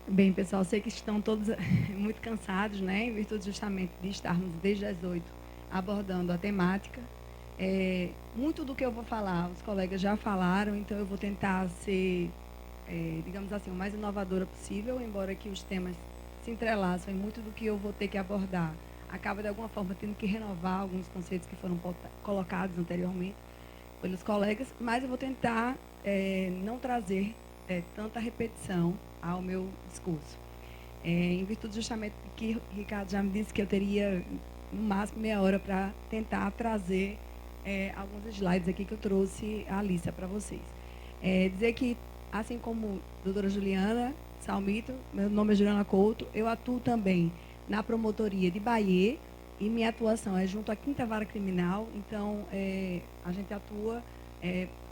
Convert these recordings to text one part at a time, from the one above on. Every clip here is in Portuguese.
Bem, pessoal, sei que estão todos muito cansados, né? Em virtude justamente de estarmos desde as 8 abordando a temática. Muito do que eu vou falar, os colegas já falaram, então eu vou tentar ser, digamos assim, o mais inovadora possível, embora que os temas se entrelaçam e muito do que eu vou ter que abordar acaba, de alguma forma, tendo que renovar alguns conceitos que foram colocados anteriormente pelos colegas, mas eu vou tentar não trazer tanta repetição ao meu discurso. Em virtude justamente de que o Ricardo já me disse que eu teria no máximo meia hora para tentar trazer alguns slides aqui que eu trouxe a lista para vocês. Dizer que, assim como a doutora Juliana Salmito, meu nome é Juliana Couto, eu atuo também na promotoria de Bahia e minha atuação é junto à 5ª Vara Criminal, então a gente atua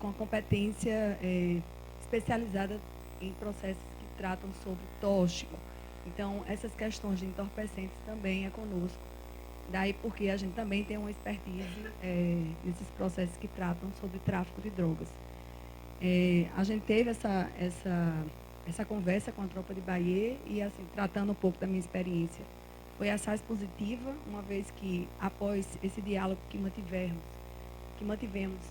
com a competência especializada em processos que tratam sobre tóxico. Então, essas questões de entorpecentes também é conosco. Daí porque a gente também tem uma expertise nesses processos que tratam sobre tráfico de drogas. A gente teve essa conversa com a tropa de Bahia e, assim, tratando um pouco da minha experiência. Foi assaz positiva, uma vez que, após esse diálogo que mantivemos,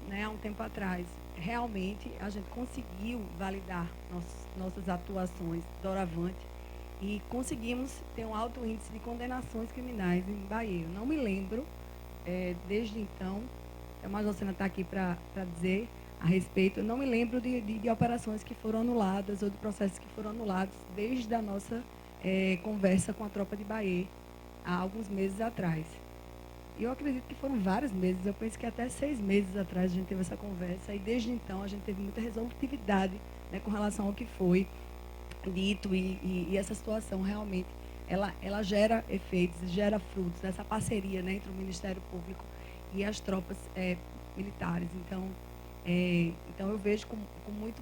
né, há um tempo atrás, realmente a gente conseguiu validar nossas atuações doravante e conseguimos ter um alto índice de condenações criminais em Bahia. Eu não me lembro, desde então, a Majorcena está aqui para dizer a respeito, eu não me lembro de operações que foram anuladas ou de processos que foram anulados desde a nossa conversa com a tropa de Bahia, há alguns meses atrás. E eu acredito que foram vários meses, eu penso que até 6 meses atrás a gente teve essa conversa, e desde então a gente teve muita resolutividade, né, com relação ao que foi dito, e essa situação realmente ela gera efeitos, gera frutos dessa parceria, né, entre o Ministério Público e as tropas militares. Então eu vejo com muito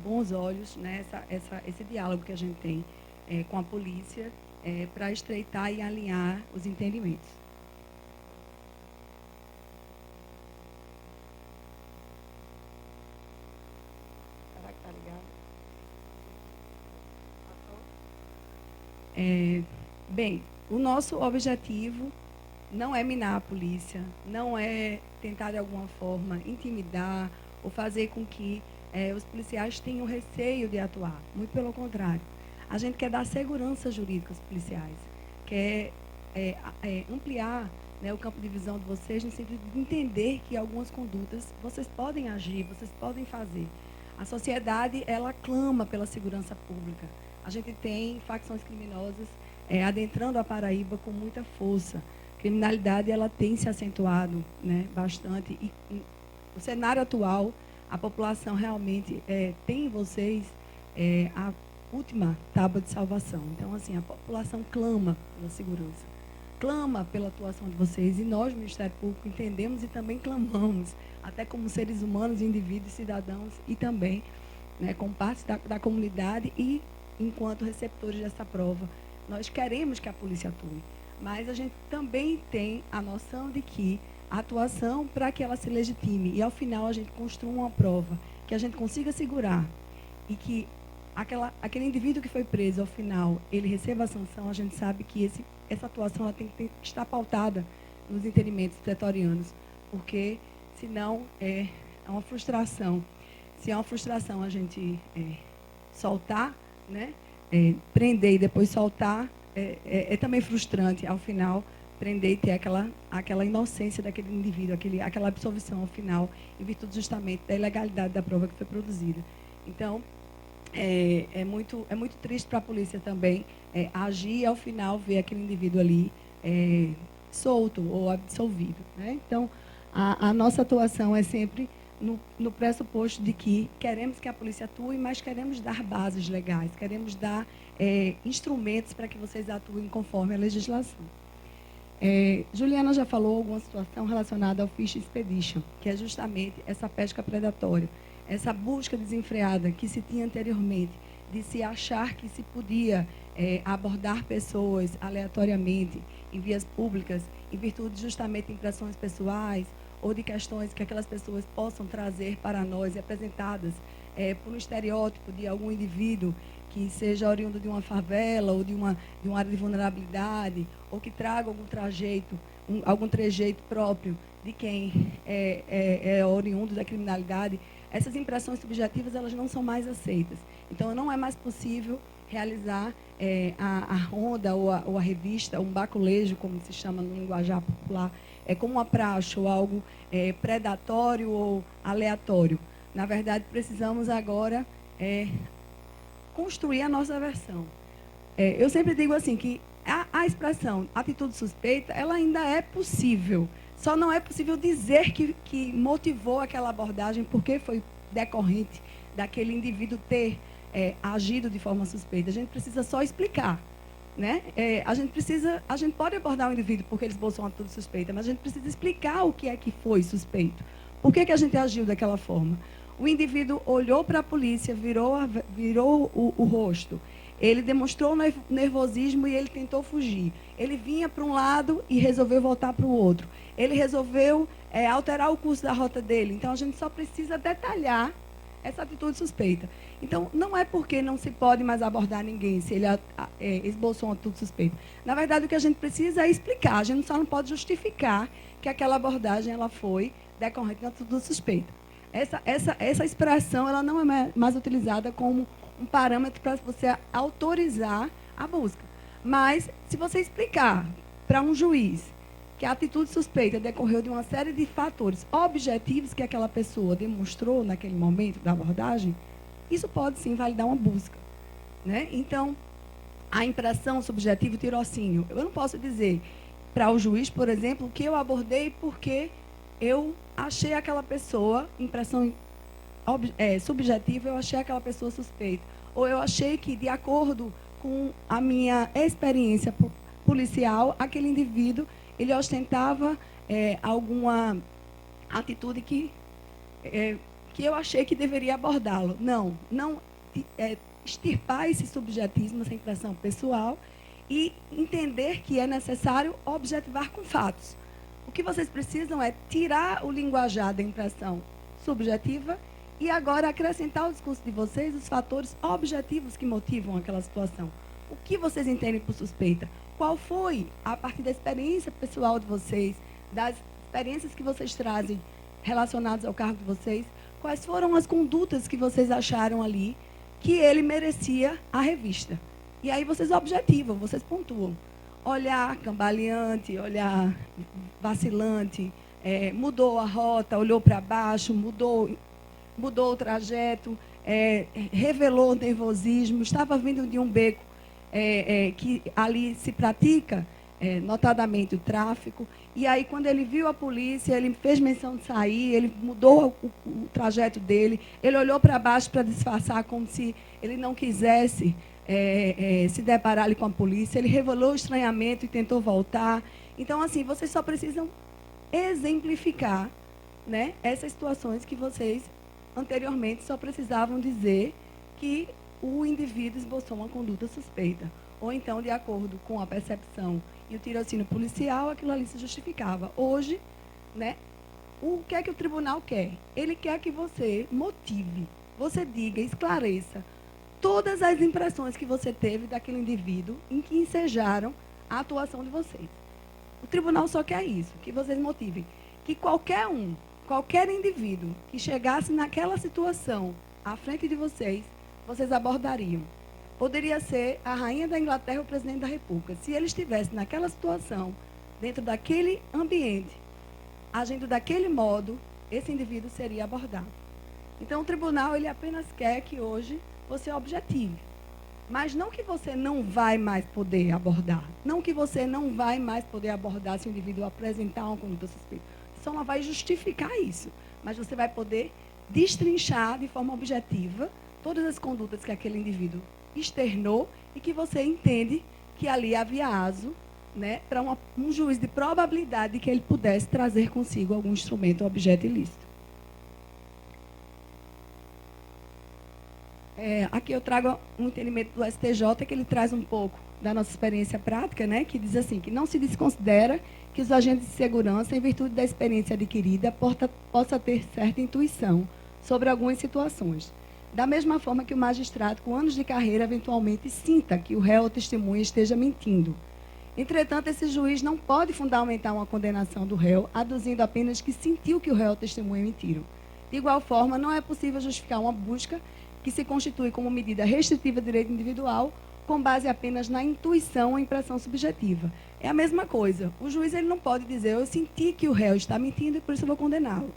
bons olhos, né, esse diálogo que a gente tem com a polícia para estreitar e alinhar os entendimentos. Será que tá ligado? Bem, o nosso objetivo não é minar a polícia, não é tentar de alguma forma intimidar ou fazer com que os policiais tenham receio de atuar. Muito pelo contrário. A gente quer dar segurança jurídica aos policiais, quer ampliar, né, o campo de visão de vocês no sentido de entender que algumas condutas vocês podem agir, vocês podem fazer. A sociedade, ela clama pela segurança pública. A gente tem facções criminosas adentrando a Paraíba com muita força. A criminalidade, ela tem se acentuado, né, bastante. E no cenário atual, a população realmente tem em vocês a última tábua de salvação. Então, assim, a população clama pela segurança, clama pela atuação de vocês, e nós, Ministério Público, entendemos e também clamamos, até como seres humanos, indivíduos, cidadãos, e também, né, como parte da comunidade e enquanto receptores dessa prova. Nós queremos que a polícia atue, mas a gente também tem a noção de que a atuação, para que ela se legitime e, ao final, a gente construa uma prova que a gente consiga segurar e que aquele indivíduo que foi preso, ao final, ele receba a sanção, a gente sabe que essa atuação ela tem que estar pautada nos entendimentos pretorianos, porque, senão, é uma frustração. Se é uma frustração a gente soltar, né, prender e depois soltar, é também frustrante, ao final, prender e ter aquela inocência daquele indivíduo, aquela absolvição ao final, em virtude justamente da ilegalidade da prova que foi produzida. Então, é muito triste para a polícia também agir e, ao final, ver aquele indivíduo ali solto ou absolvido, né? Então, a nossa atuação é sempre no pressuposto de que queremos que a polícia atue, mas queremos dar bases legais, queremos dar instrumentos para que vocês atuem conforme a legislação. Juliana já falou alguma situação relacionada ao Fish Expedition, que é justamente essa pesca predatória, essa busca desenfreada que se tinha anteriormente, de se achar que se podia abordar pessoas aleatoriamente em vias públicas, em virtude justamente de impressões pessoais ou de questões que aquelas pessoas possam trazer para nós, apresentadas por um estereótipo de algum indivíduo que seja oriundo de uma favela ou de uma área de vulnerabilidade, ou que traga algum trejeito próprio de quem é oriundo da criminalidade, essas impressões subjetivas elas não são mais aceitas. Então, não é mais possível realizar a ronda ou a revista, um baculejo, como se chama no linguajar popular, como uma praxe ou algo predatório ou aleatório. Na verdade, precisamos agora construir a nossa versão. Eu sempre digo assim, que a expressão atitude suspeita, ela ainda é possível. Só não é possível dizer que motivou aquela abordagem, porque foi decorrente daquele indivíduo ter agido de forma suspeita. A gente precisa só explicar. Né? A gente pode abordar o indivíduo porque ele esboçou uma atitude suspeita, mas a gente precisa explicar o que é que foi suspeito. Por que a gente agiu daquela forma? O indivíduo olhou para a polícia, virou o rosto. Ele demonstrou nervosismo e ele tentou fugir. Ele vinha para um lado e resolveu voltar para o outro. Ele resolveu alterar o curso da rota dele. Então, a gente só precisa detalhar essa atitude suspeita. Então, não é porque não se pode mais abordar ninguém se ele esboçou uma atitude suspeita. Na verdade, o que a gente precisa é explicar. A gente só não pode justificar que aquela abordagem ela foi decorrente de uma atitude suspeita. Essa expressão ela não é mais utilizada como um parâmetro para você autorizar a busca. Mas, se você explicar para um juiz que a atitude suspeita decorreu de uma série de fatores objetivos que aquela pessoa demonstrou naquele momento da abordagem, isso pode sim validar uma busca. Né? Então, a impressão subjetiva, o tirocínio, eu não posso dizer para o juiz, por exemplo, que eu abordei porque eu achei aquela pessoa, impressão subjetiva, eu achei aquela pessoa suspeita. Ou eu achei que, de acordo com a minha experiência policial, aquele indivíduo ele ostentava alguma atitude que eu achei que deveria abordá-lo. Não extirpar esse subjetivismo, essa impressão pessoal e entender que é necessário objetivar com fatos. O que vocês precisam é tirar o linguajar da impressão subjetiva e agora acrescentar ao discurso de vocês os fatores objetivos que motivam aquela situação. O que vocês entendem por suspeita? Qual foi, a partir da experiência pessoal de vocês, das experiências que vocês trazem relacionadas ao cargo de vocês, quais foram as condutas que vocês acharam ali que ele merecia a revista? E aí vocês objetivam, vocês pontuam. Olhar cambaleante, olhar vacilante, mudou a rota, olhou para baixo, mudou o trajeto, revelou nervosismo, estava vindo de um beco que ali se pratica, notadamente, o tráfico. E aí, quando ele viu a polícia, ele fez menção de sair, ele mudou o trajeto dele, ele olhou para baixo para disfarçar, como se ele não quisesse se deparar ali com a polícia. Ele revelou o estranhamento e tentou voltar. Então, assim, vocês só precisam exemplificar, né, essas situações que vocês, anteriormente, só precisavam dizer que o indivíduo esboçou uma conduta suspeita. Ou então, de acordo com a percepção e o tirocínio policial, aquilo ali se justificava. Hoje, né, o que é que o tribunal quer? Ele quer que você motive, você diga, esclareça todas as impressões que você teve daquele indivíduo em que ensejaram a atuação de vocês. O tribunal só quer isso, que vocês motivem. Que qualquer indivíduo que chegasse naquela situação à frente de vocês abordariam. Poderia ser a rainha da Inglaterra ou o presidente da República. Se ele estivesse naquela situação, dentro daquele ambiente, agindo daquele modo, esse indivíduo seria abordado. Então, o tribunal ele apenas quer que hoje você objetive. Mas não que você não vai mais poder abordar. Não que você não vai mais poder abordar se o indivíduo apresentar uma conduta suspeita. Só não vai justificar isso. Mas você vai poder destrinchar de forma objetiva todas as condutas que aquele indivíduo externou e que você entende que ali havia aso, né, para um juiz de probabilidade de que ele pudesse trazer consigo algum instrumento ou objeto ilícito. Aqui eu trago um entendimento do STJ, que ele traz um pouco da nossa experiência prática, né, que diz assim, que não se desconsidera que os agentes de segurança, em virtude da experiência adquirida, possa ter certa intuição sobre algumas situações. Da mesma forma que o magistrado, com anos de carreira, eventualmente sinta que o réu ou testemunha esteja mentindo. Entretanto, esse juiz não pode fundamentar uma condenação do réu, aduzindo apenas que sentiu que o réu ou testemunha mentiram. De igual forma, não é possível justificar uma busca que se constitui como medida restritiva de direito individual, com base apenas na intuição ou impressão subjetiva. É a mesma coisa. O juiz ele não pode dizer, eu senti que o réu está mentindo e por isso eu vou condená-lo.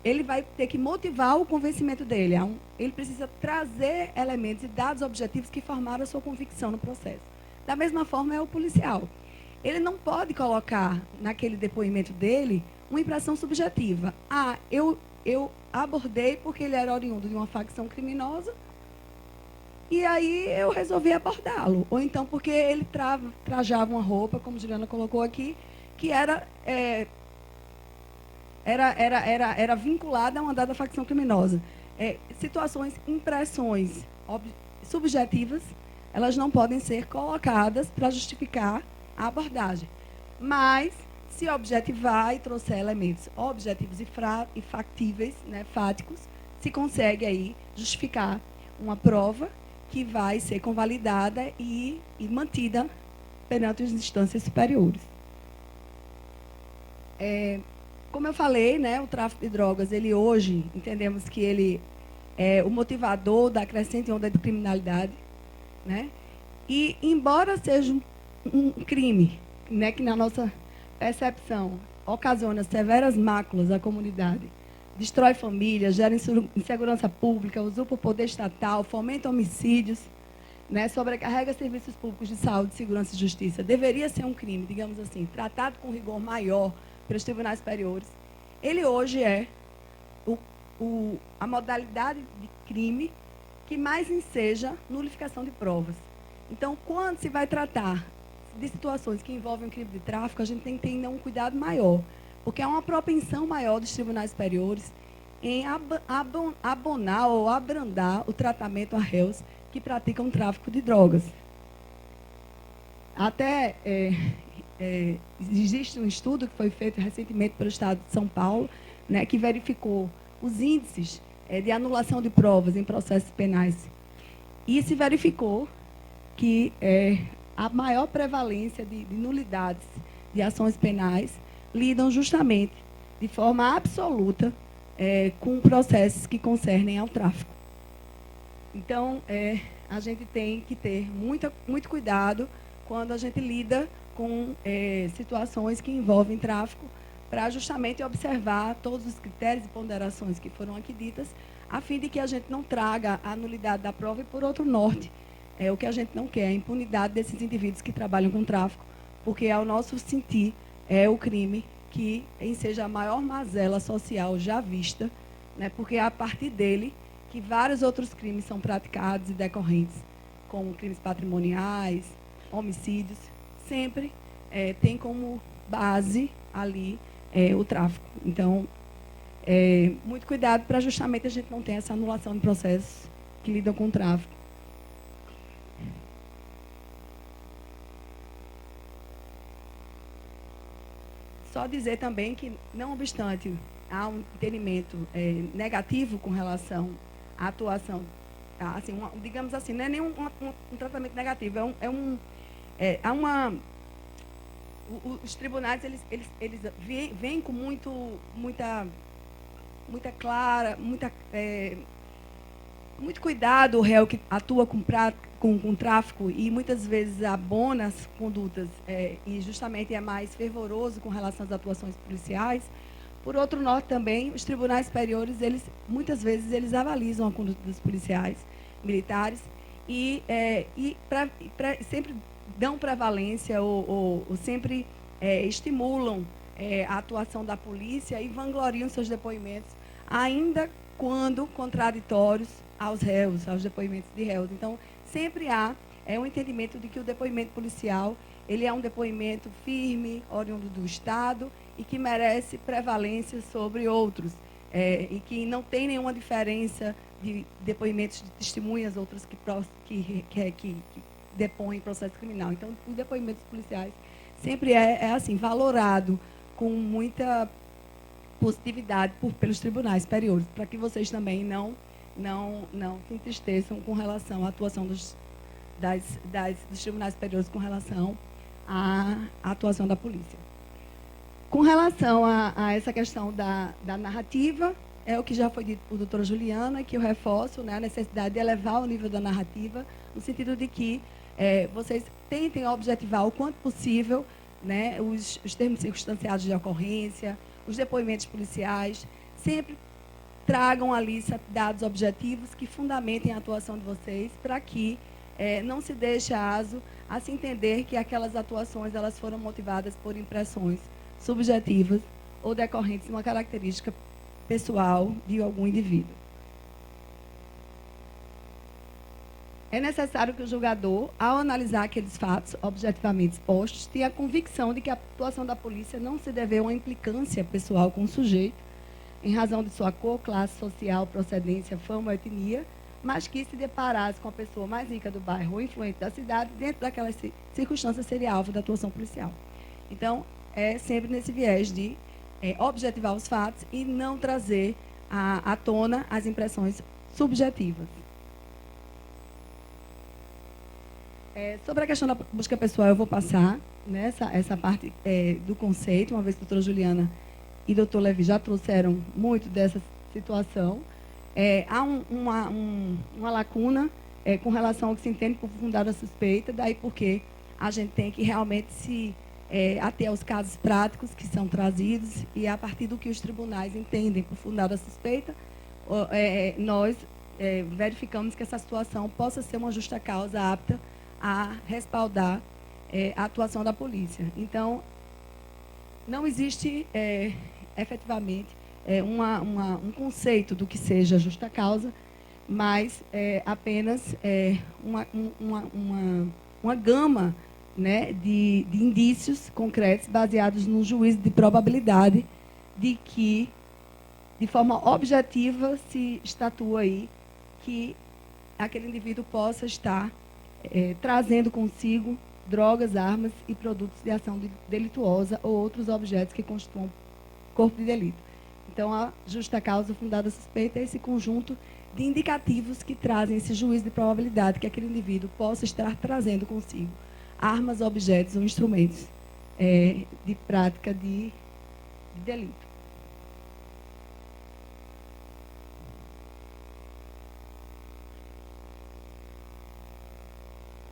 Ele vai ter que motivar o convencimento dele. Ele precisa trazer elementos e dados objetivos que formaram a sua convicção no processo. Da mesma forma é o policial. Ele não pode colocar naquele depoimento dele uma impressão subjetiva. Eu abordei porque ele era oriundo de uma facção criminosa e aí eu resolvi abordá-lo. Ou então porque ele trajava uma roupa, como Juliana colocou aqui, que era vinculada a uma dada facção criminosa. Situações, impressões subjetivas, elas não podem ser colocadas para justificar a abordagem. Mas, se objetivar e trouxer elementos objetivos e factíveis, né, fáticos, se consegue aí justificar uma prova que vai ser convalidada e mantida perante as instâncias superiores. Como eu falei, né, o tráfico de drogas, ele hoje, entendemos que ele é o motivador da crescente onda de criminalidade, né? E, embora seja um crime, né, que na nossa percepção ocasiona severas máculas à comunidade, destrói famílias, gera insegurança pública, usurpa o poder estatal, fomenta homicídios, né, sobrecarrega serviços públicos de saúde, segurança e justiça, deveria ser um crime, digamos assim, tratado com rigor maior pelos tribunais superiores. Ele hoje é a modalidade de crime que mais enseja nulificação de provas. Então, quando se vai tratar de situações que envolvem o crime de tráfico, a gente tem que ter ainda um cuidado maior, porque há uma propensão maior dos tribunais superiores em abonar ou abrandar o tratamento a réus que praticam tráfico de drogas. Até existe um estudo que foi feito recentemente pelo Estado de São Paulo, né, que verificou os índices de anulação de provas em processos penais. E se verificou que a maior prevalência de nulidades de ações penais lidam justamente de forma absoluta com processos que concernem ao tráfico. Então, a gente tem que ter muito cuidado quando a gente lida com situações que envolvem tráfico, para justamente observar todos os critérios e ponderações que foram aqui ditas, a fim de que a gente não traga a nulidade da prova e, por outro norte, o que a gente não quer, a impunidade desses indivíduos que trabalham com tráfico, porque, ao nosso sentir, é o crime que enseja a maior mazela social já vista, né, porque é a partir dele que vários outros crimes são praticados e decorrentes, como crimes patrimoniais, homicídios, sempre tem como base ali o tráfico. Então, muito cuidado para justamente a gente não ter essa anulação de processos que lidam com o tráfico. Só dizer também que, não obstante, há um entendimento negativo com relação à atuação, assim, digamos assim, não é nenhum um tratamento negativo, os tribunais eles vêm com muito cuidado o réu que atua com tráfico e muitas vezes abona as condutas e justamente é mais fervoroso com relação às atuações policiais. Por outro lado, também, os tribunais superiores, muitas vezes, eles avalizam a conduta dos policiais militares e sempre dão prevalência ou sempre estimulam a atuação da polícia e vangloriam seus depoimentos, ainda quando contraditórios aos réus, aos depoimentos de réus. Então, sempre há um entendimento de que o depoimento policial ele é um depoimento firme, oriundo do Estado e que merece prevalência sobre outros, e que não tem nenhuma diferença de depoimentos de testemunhas, outras que depõem processo criminal. Então, os depoimentos policiais sempre assim, valorado com muita positividade pelos tribunais superiores, para que vocês também não não se entristeçam com relação à atuação dos tribunais superiores com relação à atuação da polícia. Com relação a essa questão da narrativa, é o que já foi dito por doutora Juliana, que eu reforço, né, a necessidade de elevar o nível da narrativa, no sentido de que vocês tentem objetivar o quanto possível, né, os termos circunstanciados de ocorrência, os depoimentos policiais, sempre tragam ali dados objetivos que fundamentem a atuação de vocês, para que não se deixe aso a se entender que aquelas atuações elas foram motivadas por impressões subjetivas ou decorrentes de uma característica pessoal de algum indivíduo. É necessário que o julgador, ao analisar aqueles fatos objetivamente expostos, tenha a convicção de que a atuação da polícia não se deveu a uma implicância pessoal com o sujeito, em razão de sua cor, classe social, procedência, fama ou etnia, mas que se deparasse com a pessoa mais rica do bairro ou influente da cidade, dentro daquelas circunstâncias seria alvo da atuação policial. Então, é sempre nesse viés de objetivar os fatos e não trazer à tona as impressões subjetivas. Sobre a questão da busca pessoal, eu vou passar essa parte do conceito, uma vez que a doutora Juliana e o doutor Levi já trouxeram muito dessa situação. Há uma lacuna com relação ao que se entende por fundada suspeita, daí porque a gente tem que realmente se até aos casos práticos que são trazidos e a partir do que os tribunais entendem por fundada suspeita, nós verificamos que essa situação possa ser uma justa causa apta a respaldar a atuação da polícia. Então, não existe efetivamente um conceito do que seja justa causa, mas apenas uma gama, né, de indícios concretos baseados no juízo de probabilidade de que, de forma objetiva, se estatua aí que aquele indivíduo possa estar trazendo consigo drogas, armas e produtos de ação delituosa ou outros objetos que constituam corpo de delito. Então, a justa causa fundada suspeita é esse conjunto de indicativos que trazem esse juízo de probabilidade que aquele indivíduo possa estar trazendo consigo armas, objetos ou instrumentos de prática de delito.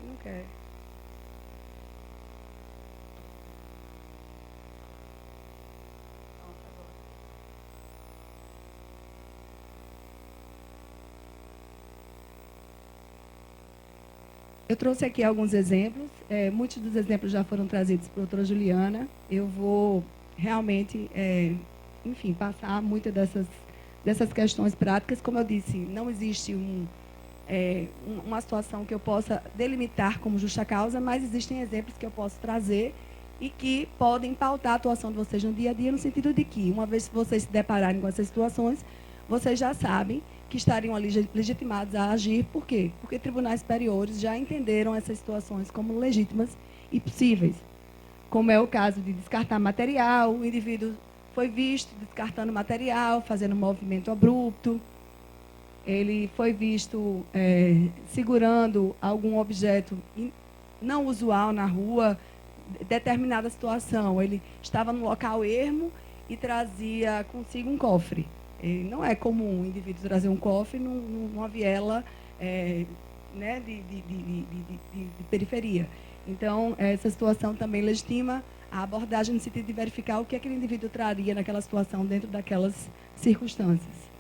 Não quer. Eu trouxe aqui alguns exemplos, muitos dos exemplos já foram trazidos por doutora Juliana. Eu vou realmente, enfim, passar muitas dessas questões práticas. Como eu disse, não existe uma situação que eu possa delimitar como justa causa, mas existem exemplos que eu posso trazer e que podem pautar a atuação de vocês no dia a dia, no sentido de que, uma vez que vocês se depararem com essas situações, vocês já sabem que estariam ali legitimados a agir. Por quê? Porque tribunais superiores já entenderam essas situações como legítimas e possíveis. Como é o caso de descartar material, o indivíduo foi visto descartando material, fazendo um movimento abrupto, ele foi visto segurando algum objeto não usual na rua, determinada situação, ele estava no local ermo e trazia consigo um cofre. Não é comum o indivíduo trazer um cofre numa viela né, de periferia. Então, essa situação também legitima a abordagem no sentido de verificar o que aquele indivíduo traria naquela situação dentro daquelas circunstâncias.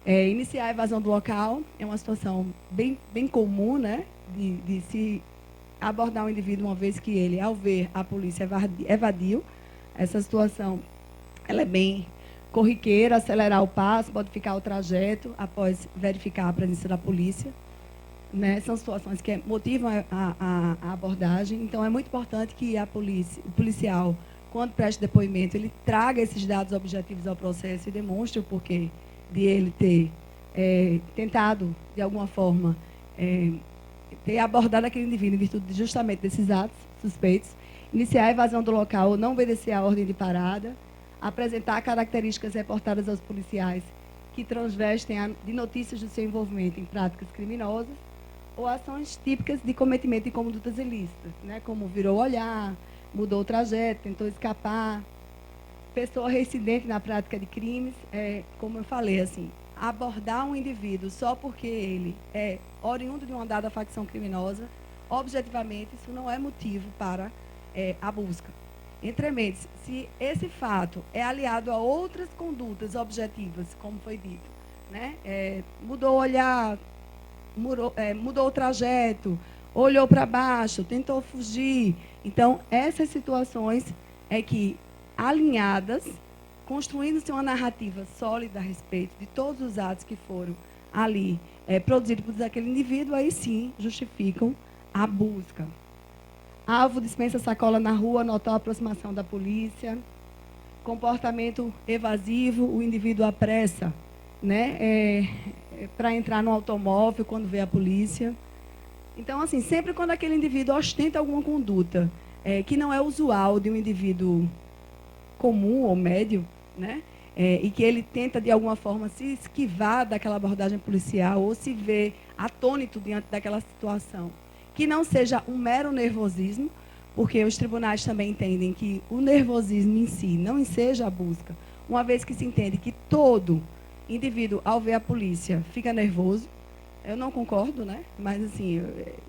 Iniciar a evasão do local é uma situação bem comum, né, de se abordar um indivíduo uma vez que ele, ao ver a polícia, evadiu. Essa situação ela é bem corriqueira, acelerar o passo, modificar o trajeto após verificar a presença da polícia. Né? São situações que motivam a abordagem. Então, é muito importante que o policial, quando preste depoimento, ele traga esses dados objetivos ao processo e demonstre o porquê de ele ter tentado, de alguma forma, ter abordado aquele indivíduo em virtude justamente desses atos suspeitos, iniciar a evasão do local ou não obedecer à ordem de parada, apresentar características reportadas aos policiais que transvestem de notícias do seu envolvimento em práticas criminosas ou ações típicas de cometimento de condutas ilícitas, né, como virou o olhar, mudou o trajeto, tentou escapar. Pessoa reincidente na prática de crimes, como eu falei, assim, abordar um indivíduo só porque ele é oriundo de uma dada facção criminosa, objetivamente, isso não é motivo para a busca. Entrementes, se esse fato é aliado a outras condutas objetivas, como foi dito, né? Mudou o olhar, mudou o trajeto, olhou para baixo, tentou fugir. Então, essas situações é que, alinhadas, construindo-se uma narrativa sólida a respeito de todos os atos que foram ali produzidos por aquele indivíduo, aí sim justificam a busca. Alvo dispensa sacola na rua, notou a aproximação da polícia. Comportamento evasivo, o indivíduo apressa, né, para entrar no automóvel quando vê a polícia. Então, assim, sempre quando aquele indivíduo ostenta alguma conduta que não é usual de um indivíduo comum ou médio, né, e que ele tenta, de alguma forma, se esquivar daquela abordagem policial ou se vê atônito diante daquela situação, que não seja um mero nervosismo, porque os tribunais também entendem que o nervosismo em si não seja a busca, uma vez que se entende que todo indivíduo, ao ver a polícia, fica nervoso. Eu não concordo, né? Mas, assim,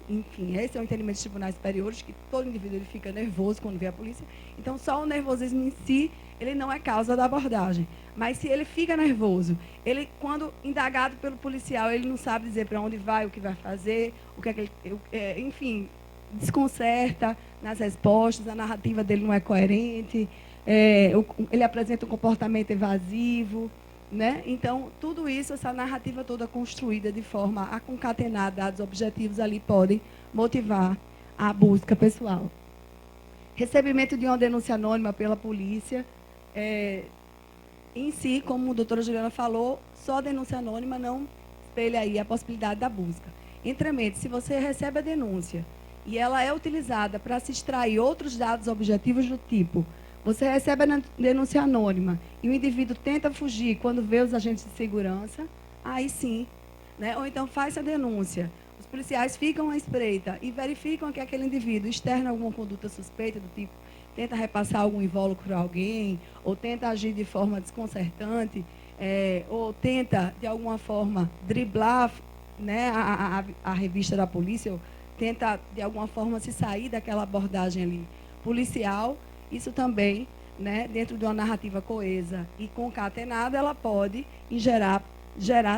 enfim, esse é o entendimento dos tribunais superiores, que todo indivíduo ele fica nervoso quando vê a polícia. Então, só o nervosismo em si, ele não é causa da abordagem. Mas, se ele fica nervoso, ele, quando indagado pelo policial, ele não sabe dizer para onde vai, o que vai fazer, o que é que ele, enfim, desconcerta nas respostas, a narrativa dele não é coerente, ele apresenta um comportamento evasivo, né? Então, tudo isso, essa narrativa toda construída de forma a concatenar dados objetivos ali podem motivar a busca pessoal. Recebimento de uma denúncia anônima pela polícia, em si, como a doutora Juliana falou, só a denúncia anônima não espelha aí a possibilidade da busca. Entremente, se você recebe a denúncia e ela é utilizada para se extrair outros dados objetivos do tipo: você recebe a denúncia anônima e o indivíduo tenta fugir quando vê os agentes de segurança, aí sim, né? Ou então faz a denúncia, os policiais ficam à espreita e verificam que aquele indivíduo externa alguma conduta suspeita, do tipo, tenta repassar algum invólucro para alguém, ou tenta agir de forma desconcertante, ou tenta, de alguma forma, driblar, né, a revista da polícia, ou tenta, de alguma forma, se sair daquela abordagem ali policial. Isso também, né, dentro de uma narrativa coesa e concatenada, ela pode gerar,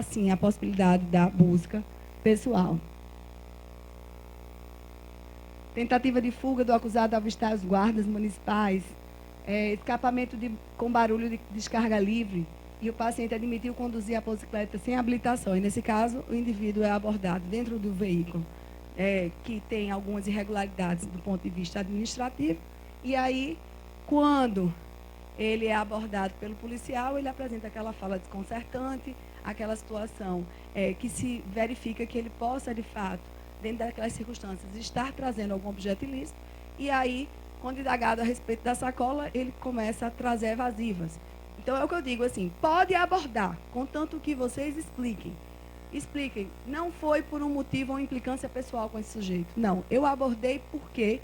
sim, a possibilidade da busca pessoal. Tentativa de fuga do acusado ao avistar os guardas municipais, escapamento com barulho de descarga livre, e o paciente admitiu conduzir a motocicleta sem habilitação. E, nesse caso, o indivíduo é abordado dentro do veículo, que tem algumas irregularidades do ponto de vista administrativo. E aí, quando ele é abordado pelo policial, ele apresenta aquela fala desconcertante, aquela situação que se verifica que ele possa, de fato, dentro daquelas circunstâncias, estar trazendo algum objeto ilícito. E aí, quando indagado a respeito da sacola, ele começa a trazer evasivas. Então, é o que eu digo, assim, pode abordar, contanto que vocês expliquem. Expliquem, não foi por um motivo ou implicância pessoal com esse sujeito. Não, eu abordei porque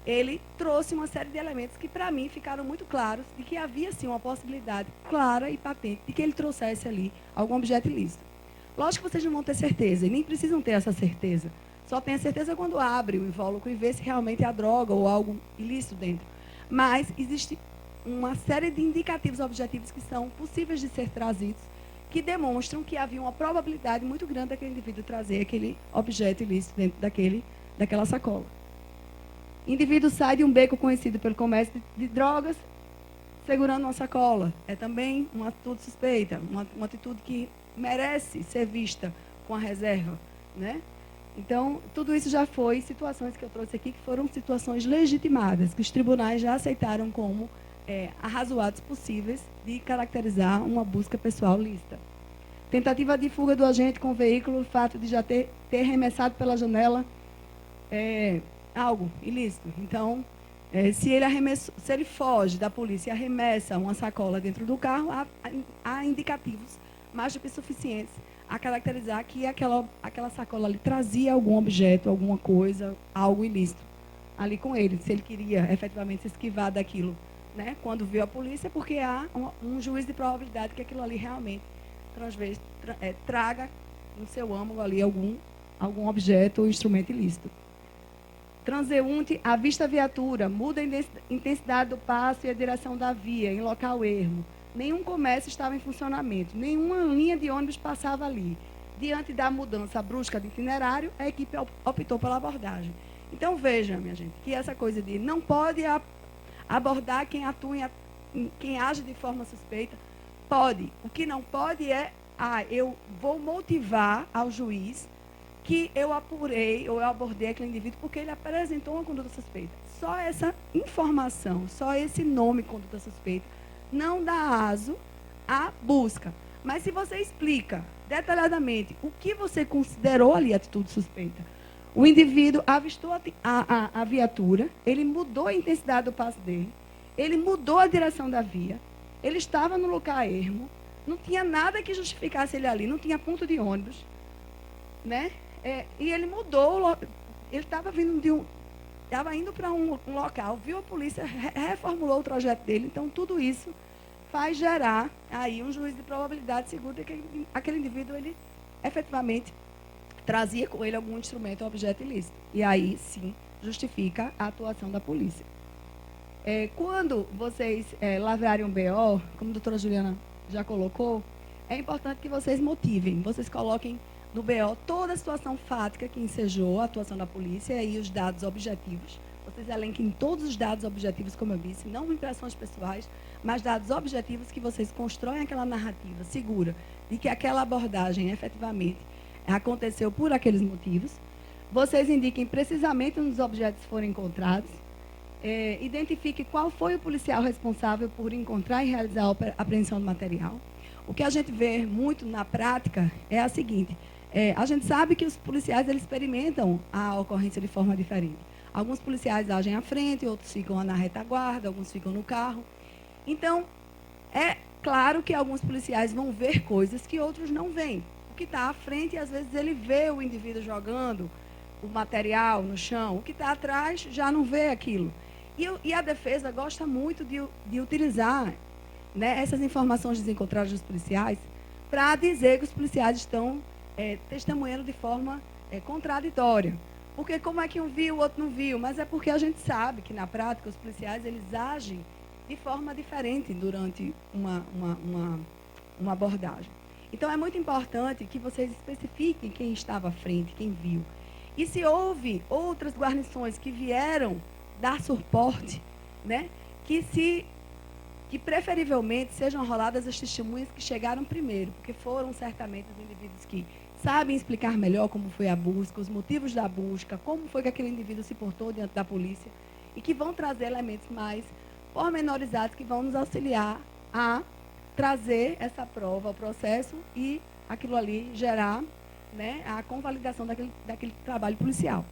ele trouxe uma série de elementos que, para mim, ficaram muito claros de que havia, sim, uma possibilidade clara e patente de que ele trouxesse ali algum objeto ilícito. Lógico que vocês não vão ter certeza, e nem precisam ter essa certeza. Só tem a certeza quando abre o invólucro e vê se realmente há droga ou algo ilícito dentro. Mas existe uma série de indicativos objetivos que são possíveis de ser trazidos, que demonstram que havia uma probabilidade muito grande daquele indivíduo trazer aquele objeto ilícito dentro daquela sacola. Indivíduo sai de um beco conhecido pelo comércio de drogas, segurando uma sacola. É também uma atitude suspeita, uma atitude que merece ser vista com a reserva, né? Então, tudo isso já foi situações que eu trouxe aqui, que foram situações legitimadas, que os tribunais já aceitaram como arrazoados possíveis de caracterizar uma busca pessoal lícita. Tentativa de fuga do agente com o veículo, o fato de já ter arremessado pela janela algo ilícito. Então, se ele foge da polícia e arremessa uma sacola dentro do carro, há indicativos mais do que suficientes a caracterizar que aquela sacola ali trazia algum objeto, alguma coisa, algo ilícito ali com ele, se ele queria efetivamente se esquivar daquilo, né? Quando viu a polícia, porque há um juiz de probabilidade que aquilo ali realmente traga no seu âmago ali algum objeto ou instrumento ilícito. Transeunte avista a viatura, muda a intensidade do passo e a direção da via, em local ermo. Nenhum comércio estava em funcionamento, nenhuma linha de ônibus passava ali. Diante da mudança brusca de itinerário, a equipe optou pela abordagem. Então, veja, minha gente, que essa coisa de não pode abordar quem atua, quem age de forma suspeita, pode. O que não pode é, eu vou motivar ao juiz que eu apurei ou eu abordei aquele indivíduo porque ele apresentou uma conduta suspeita. Só essa informação, só esse nome, conduta suspeita, não dá aso à busca. Mas se você explica detalhadamente o que você considerou ali atitude suspeita, o indivíduo avistou a viatura, ele mudou a intensidade do passo dele, ele mudou a direção da via, ele estava no lugar ermo, não tinha nada que justificasse ele ali, não tinha ponto de ônibus, né? E ele mudou, ele estava indo para um local, viu a polícia, reformulou o trajeto dele. Então, tudo isso faz gerar aí um juízo de probabilidade seguro de que aquele indivíduo, ele efetivamente trazia com ele algum instrumento ou objeto ilícito. E aí, sim, justifica a atuação da polícia. Quando vocês lavrarem um BO, como a doutora Juliana já colocou, é importante que vocês motivem, vocês coloquem no BO toda a situação fática que ensejou a atuação da polícia e os dados objetivos. Vocês elenquem todos os dados objetivos, como eu disse, não impressões pessoais, mas dados objetivos que vocês constroem aquela narrativa segura de que aquela abordagem efetivamente aconteceu por aqueles motivos. Vocês indiquem precisamente onde os objetos foram encontrados. Identifique qual foi o policial responsável por encontrar e realizar a apreensão do material. O que a gente vê muito na prática é a seguinte: a gente sabe que os policiais eles experimentam a ocorrência de forma diferente. Alguns policiais agem à frente, outros ficam na retaguarda, alguns ficam no carro. Então, é claro que alguns policiais vão ver coisas que outros não veem. O que está à frente, às vezes, ele vê o indivíduo jogando o material no chão. O que está atrás já não vê aquilo. E a defesa gosta muito de utilizar, né, essas informações desencontradas dos policiais para dizer que os policiais estão testemunhando de forma contraditória. Porque como é que um viu, o outro não viu? Mas é porque a gente sabe que, na prática, os policiais eles agem de forma diferente durante uma abordagem. Então, é muito importante que vocês especifiquem quem estava à frente, quem viu. E se houve outras guarnições que vieram dar suporte, né, que preferivelmente sejam roladas as testemunhas que chegaram primeiro, porque foram certamente os indivíduos que sabem explicar melhor como foi a busca, os motivos da busca, como foi que aquele indivíduo se portou diante da polícia e que vão trazer elementos mais pormenorizados que vão nos auxiliar a trazer essa prova ao processo e aquilo ali gerar, né, a convalidação daquele trabalho policial.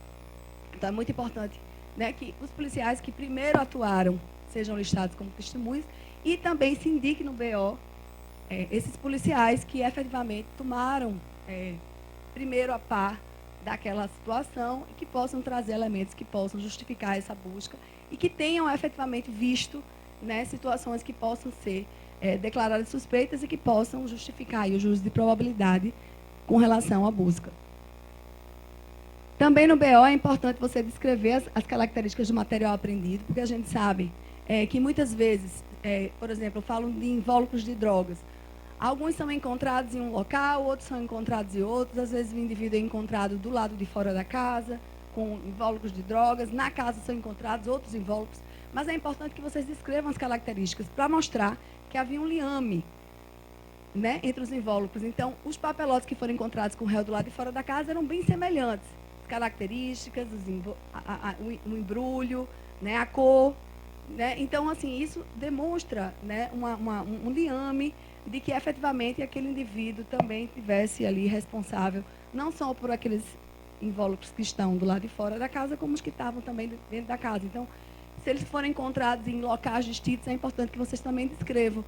Então, é muito importante, né, que os policiais que primeiro atuaram sejam listados como testemunhas e também se indique no BO esses policiais que efetivamente tomaram primeiro a par daquela situação e que possam trazer elementos que possam justificar essa busca e que tenham efetivamente visto, né, situações que possam ser declaradas suspeitas e que possam justificar aí o juízo de probabilidade com relação à busca. Também no BO é importante você descrever as características do material apreendido, porque a gente sabe que muitas vezes, por exemplo, eu falo de invólucros de drogas. Alguns são encontrados em um local, outros são encontrados em outros. Às vezes o indivíduo é encontrado do lado de fora da casa, com invólucros de drogas. Na casa são encontrados outros invólucros. Mas é importante que vocês descrevam as características para mostrar que havia um liame, né, entre os invólucros. Então, os papelotes que foram encontrados com o réu do lado de fora da casa eram bem semelhantes. As características, o embrulho, né, a cor. Né? Então, assim, isso demonstra, né, um liame de que, efetivamente, aquele indivíduo também tivesse ali responsável, não só por aqueles invólucros que estão do lado de fora da casa, como os que estavam também dentro da casa. Então, se eles forem encontrados em locais distintos, é importante que vocês também descrevam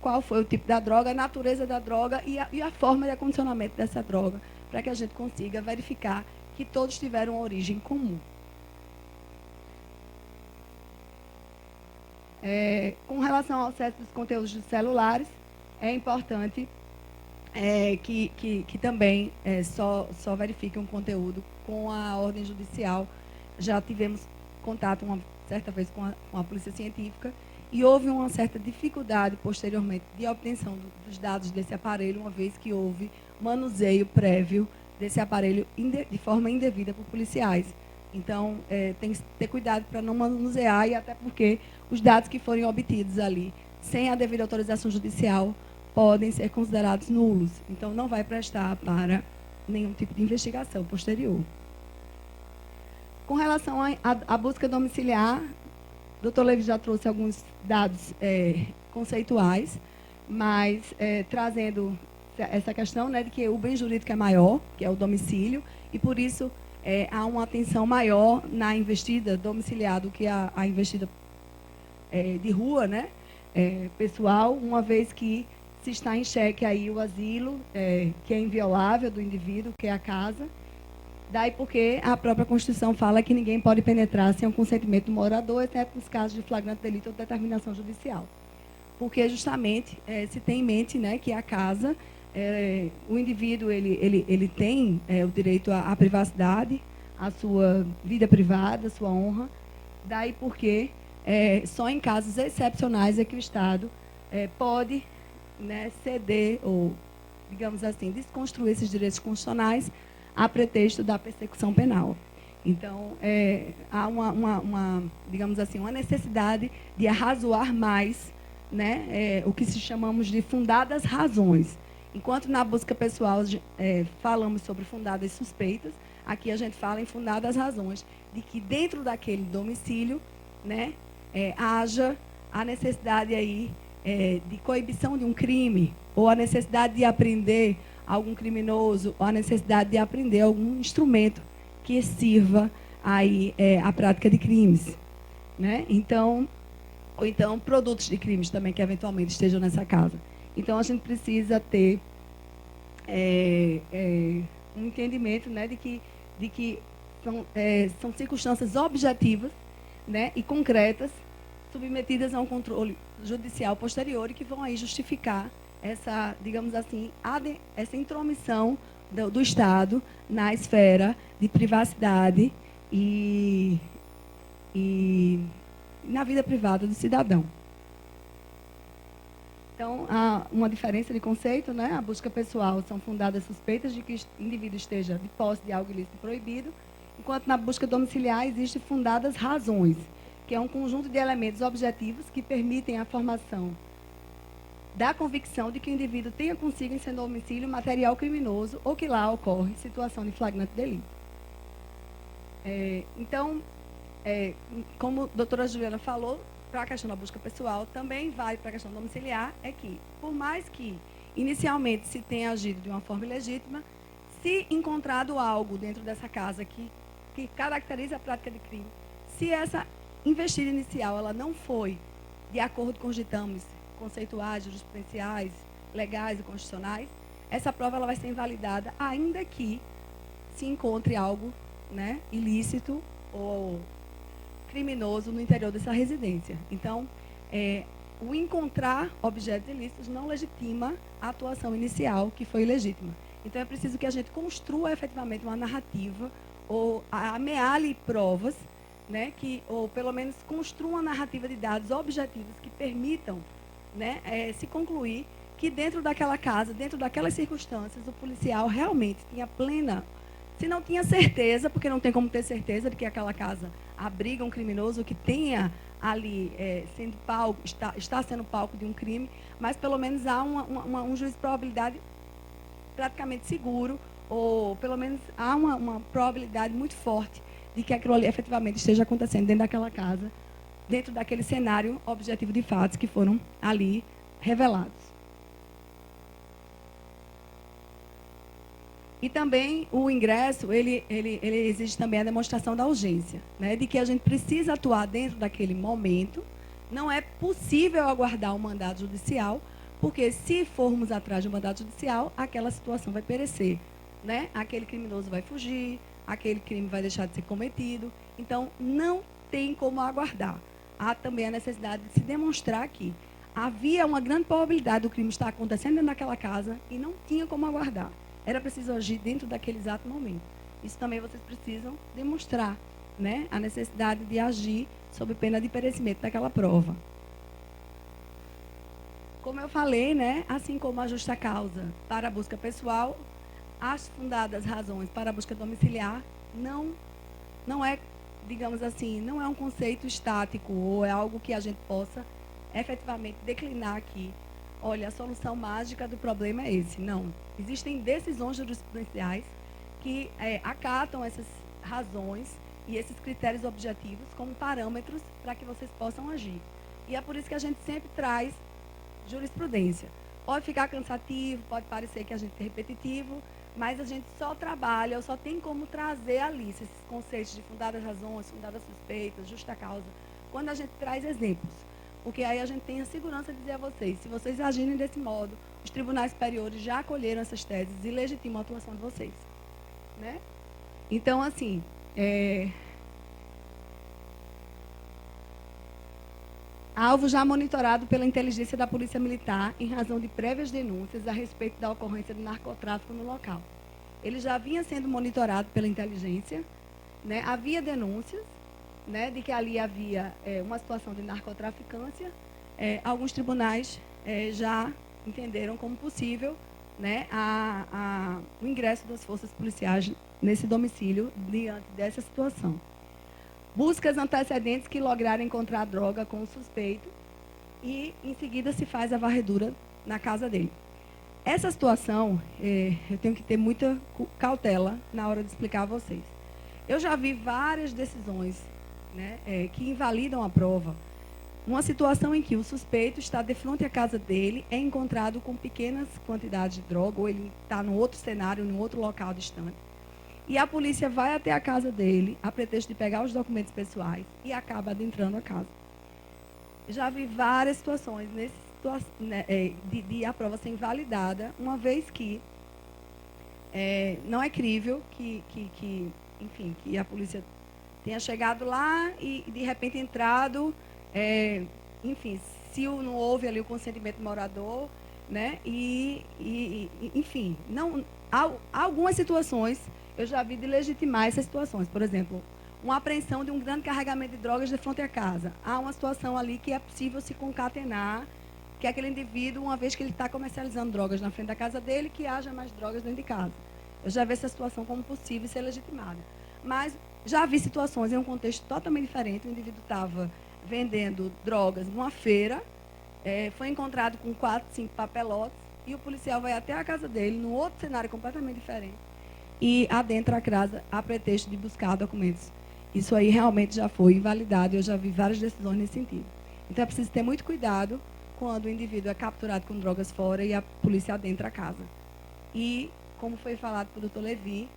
qual foi o tipo da droga, a natureza da droga e a forma de acondicionamento dessa droga, para que a gente consiga verificar que todos tiveram uma origem comum. Com relação ao acesso dos conteúdos dos celulares, é importante que também só verifiquem um conteúdo com a ordem judicial. Já tivemos contato uma certa vez com a Polícia Científica e houve uma certa dificuldade posteriormente de obtenção dos dados desse aparelho, uma vez que houve manuseio prévio desse aparelho de forma indevida por policiais. Então, tem que ter cuidado para não manusear, e até porque os dados que forem obtidos ali, sem a devida autorização judicial, podem ser considerados nulos. Então, não vai prestar para nenhum tipo de investigação posterior. Com relação à busca domiciliar, o doutor Levi já trouxe alguns dados conceituais, mas trazendo essa questão, né, de que o bem jurídico é maior, que é o domicílio, e por isso há uma atenção maior na investida domiciliar do que a investida de rua, né, pessoal, uma vez que se está em xeque aí o asilo, que é inviolável do indivíduo, que é a casa. Daí porque a própria Constituição fala que ninguém pode penetrar sem o consentimento do morador, exceto nos casos de flagrante delito ou determinação judicial. Porque justamente se tem em mente, né, que a casa, o indivíduo ele tem o direito à privacidade, à sua vida privada, à sua honra. Daí porque só em casos excepcionais é que o Estado pode, né, ceder ou, digamos assim, desconstruir esses direitos constitucionais a pretexto da persecução penal. Então, há digamos assim, uma necessidade de arrazoar mais, né, o que se chamamos de fundadas razões. Enquanto na busca pessoal falamos sobre fundadas suspeitas, aqui a gente fala em fundadas razões, de que dentro daquele domicílio, né, haja a necessidade aí de coibição de um crime, ou a necessidade de apreender algum criminoso, ou a necessidade de apreender algum instrumento que sirva aí a prática de crimes, né? Então, ou então produtos de crimes também que eventualmente estejam nessa casa. Então a gente precisa ter um entendimento, né, de que são circunstâncias objetivas, né, e concretas, submetidas a um controle judicial posterior e que vão aí justificar essa, digamos assim, essa intromissão do Estado na esfera de privacidade e na vida privada do cidadão. Então, há uma diferença de conceito, né? A busca pessoal são fundadas suspeitas de que o indivíduo esteja de posse de algo ilícito e proibido, enquanto na busca domiciliar existem fundadas razões, que é um conjunto de elementos objetivos que permitem a formação da convicção de que o indivíduo tenha consigo em seu domicílio material criminoso ou que lá ocorre situação de flagrante delito. Então, como a doutora Juliana falou, para a questão da busca pessoal, também vale para a questão domiciliar, é que, por mais que inicialmente se tenha agido de uma forma ilegítima, se encontrado algo dentro dessa casa que caracteriza a prática de crime, se essa investida inicial ela não foi de acordo com os ditames conceituais, jurisprudenciais, legais e constitucionais, essa prova ela vai ser invalidada, ainda que se encontre algo, né, ilícito ou criminoso no interior dessa residência. Então, o encontrar objetos ilícitos não legitima a atuação inicial, que foi ilegítima. Então, é preciso que a gente construa efetivamente uma narrativa ou amealhe provas, né, ou pelo menos construa uma narrativa de dados objetivos que permitam, né, se concluir que dentro daquela casa, dentro daquelas circunstâncias, o policial realmente tinha plena, se não tinha certeza, porque não tem como ter certeza de que aquela casa abriga um criminoso, que tenha ali sendo palco, está sendo palco de um crime, mas pelo menos há um juízo de probabilidade praticamente seguro, ou pelo menos há uma probabilidade muito forte de que aquilo ali efetivamente esteja acontecendo dentro daquela casa, dentro daquele cenário objetivo de fatos que foram ali revelados. E também o ingresso, ele exige também a demonstração da urgência, né, de que a gente precisa atuar dentro daquele momento, não é possível aguardar um mandado judicial, porque se formos atrás de um mandado judicial, aquela situação vai perecer, né? Aquele criminoso vai fugir, aquele crime vai deixar de ser cometido. Então, não tem como aguardar. Há também a necessidade de se demonstrar que havia uma grande probabilidade do crime estar acontecendo dentro daquela casa e não tinha como aguardar. Era preciso agir dentro daquele exato momento. Isso também vocês precisam demonstrar, né? A necessidade de agir sob pena de perecimento daquela prova. Como eu falei, né? Assim como a justa causa para a busca pessoal, as fundadas razões para a busca domiciliar não é, digamos assim, não é um conceito estático ou é algo que a gente possa efetivamente declinar aqui. Olha, a solução mágica do problema é esse. Não. Existem decisões jurisprudenciais que acatam essas razões e esses critérios objetivos como parâmetros para que vocês possam agir. E é por isso que a gente sempre traz jurisprudência. Pode ficar cansativo, pode parecer que a gente é repetitivo, mas a gente só trabalha, ou só tem como trazer à lista esses conceitos de fundadas razões, fundadas suspeitas, justa causa, quando a gente traz exemplos. Porque aí a gente tem a segurança de dizer a vocês, se vocês agirem desse modo, os tribunais superiores já acolheram essas teses e legitimam a atuação de vocês. Né? Então, assim, alvo já monitorado pela inteligência da Polícia Militar em razão de prévias denúncias a respeito da ocorrência de narcotráfico no local. Ele já vinha sendo monitorado pela inteligência, né? Havia denúncias, né, de que ali havia uma situação de narcotraficância. Alguns tribunais já entenderam como possível, né, o ingresso das forças policiais nesse domicílio diante dessa situação. Buscas antecedentes que lograram encontrar droga com o suspeito e, em seguida, se faz a varredura na casa dele. Essa situação, eu tenho que ter muita cautela na hora de explicar a vocês. Eu já vi várias decisões, né, que invalidam a prova. Uma situação em que o suspeito está de frente à casa dele, é encontrado com pequenas quantidades de droga, ou ele está num outro cenário, num outro local distante. E a polícia vai até a casa dele, a pretexto de pegar os documentos pessoais, e acaba adentrando a casa. Já vi várias situações de a prova ser invalidada, uma vez que não é crível que a polícia tenha chegado lá e, de repente, entrado, se não houve ali o consentimento do morador, né? Enfim, há algumas situações eu já vi de legitimar essas situações. Por exemplo, uma apreensão de um grande carregamento de drogas de frente à casa. Há uma situação ali que é possível se concatenar, que aquele indivíduo, uma vez que ele está comercializando drogas na frente da casa dele, que haja mais drogas dentro de casa. Eu já vi essa situação como possível ser legitimada. Mas já vi situações em um contexto totalmente diferente. O indivíduo estava vendendo drogas numa feira, foi encontrado com 4, 5 papelotes, e o policial vai até a casa dele, num outro cenário completamente diferente, e adentra a casa a pretexto de buscar documentos. Isso aí realmente já foi invalidado, eu já vi várias decisões nesse sentido. Então é preciso ter muito cuidado quando o indivíduo é capturado com drogas fora e a polícia adentra a casa. E, como foi falado pelo Dr. Levi,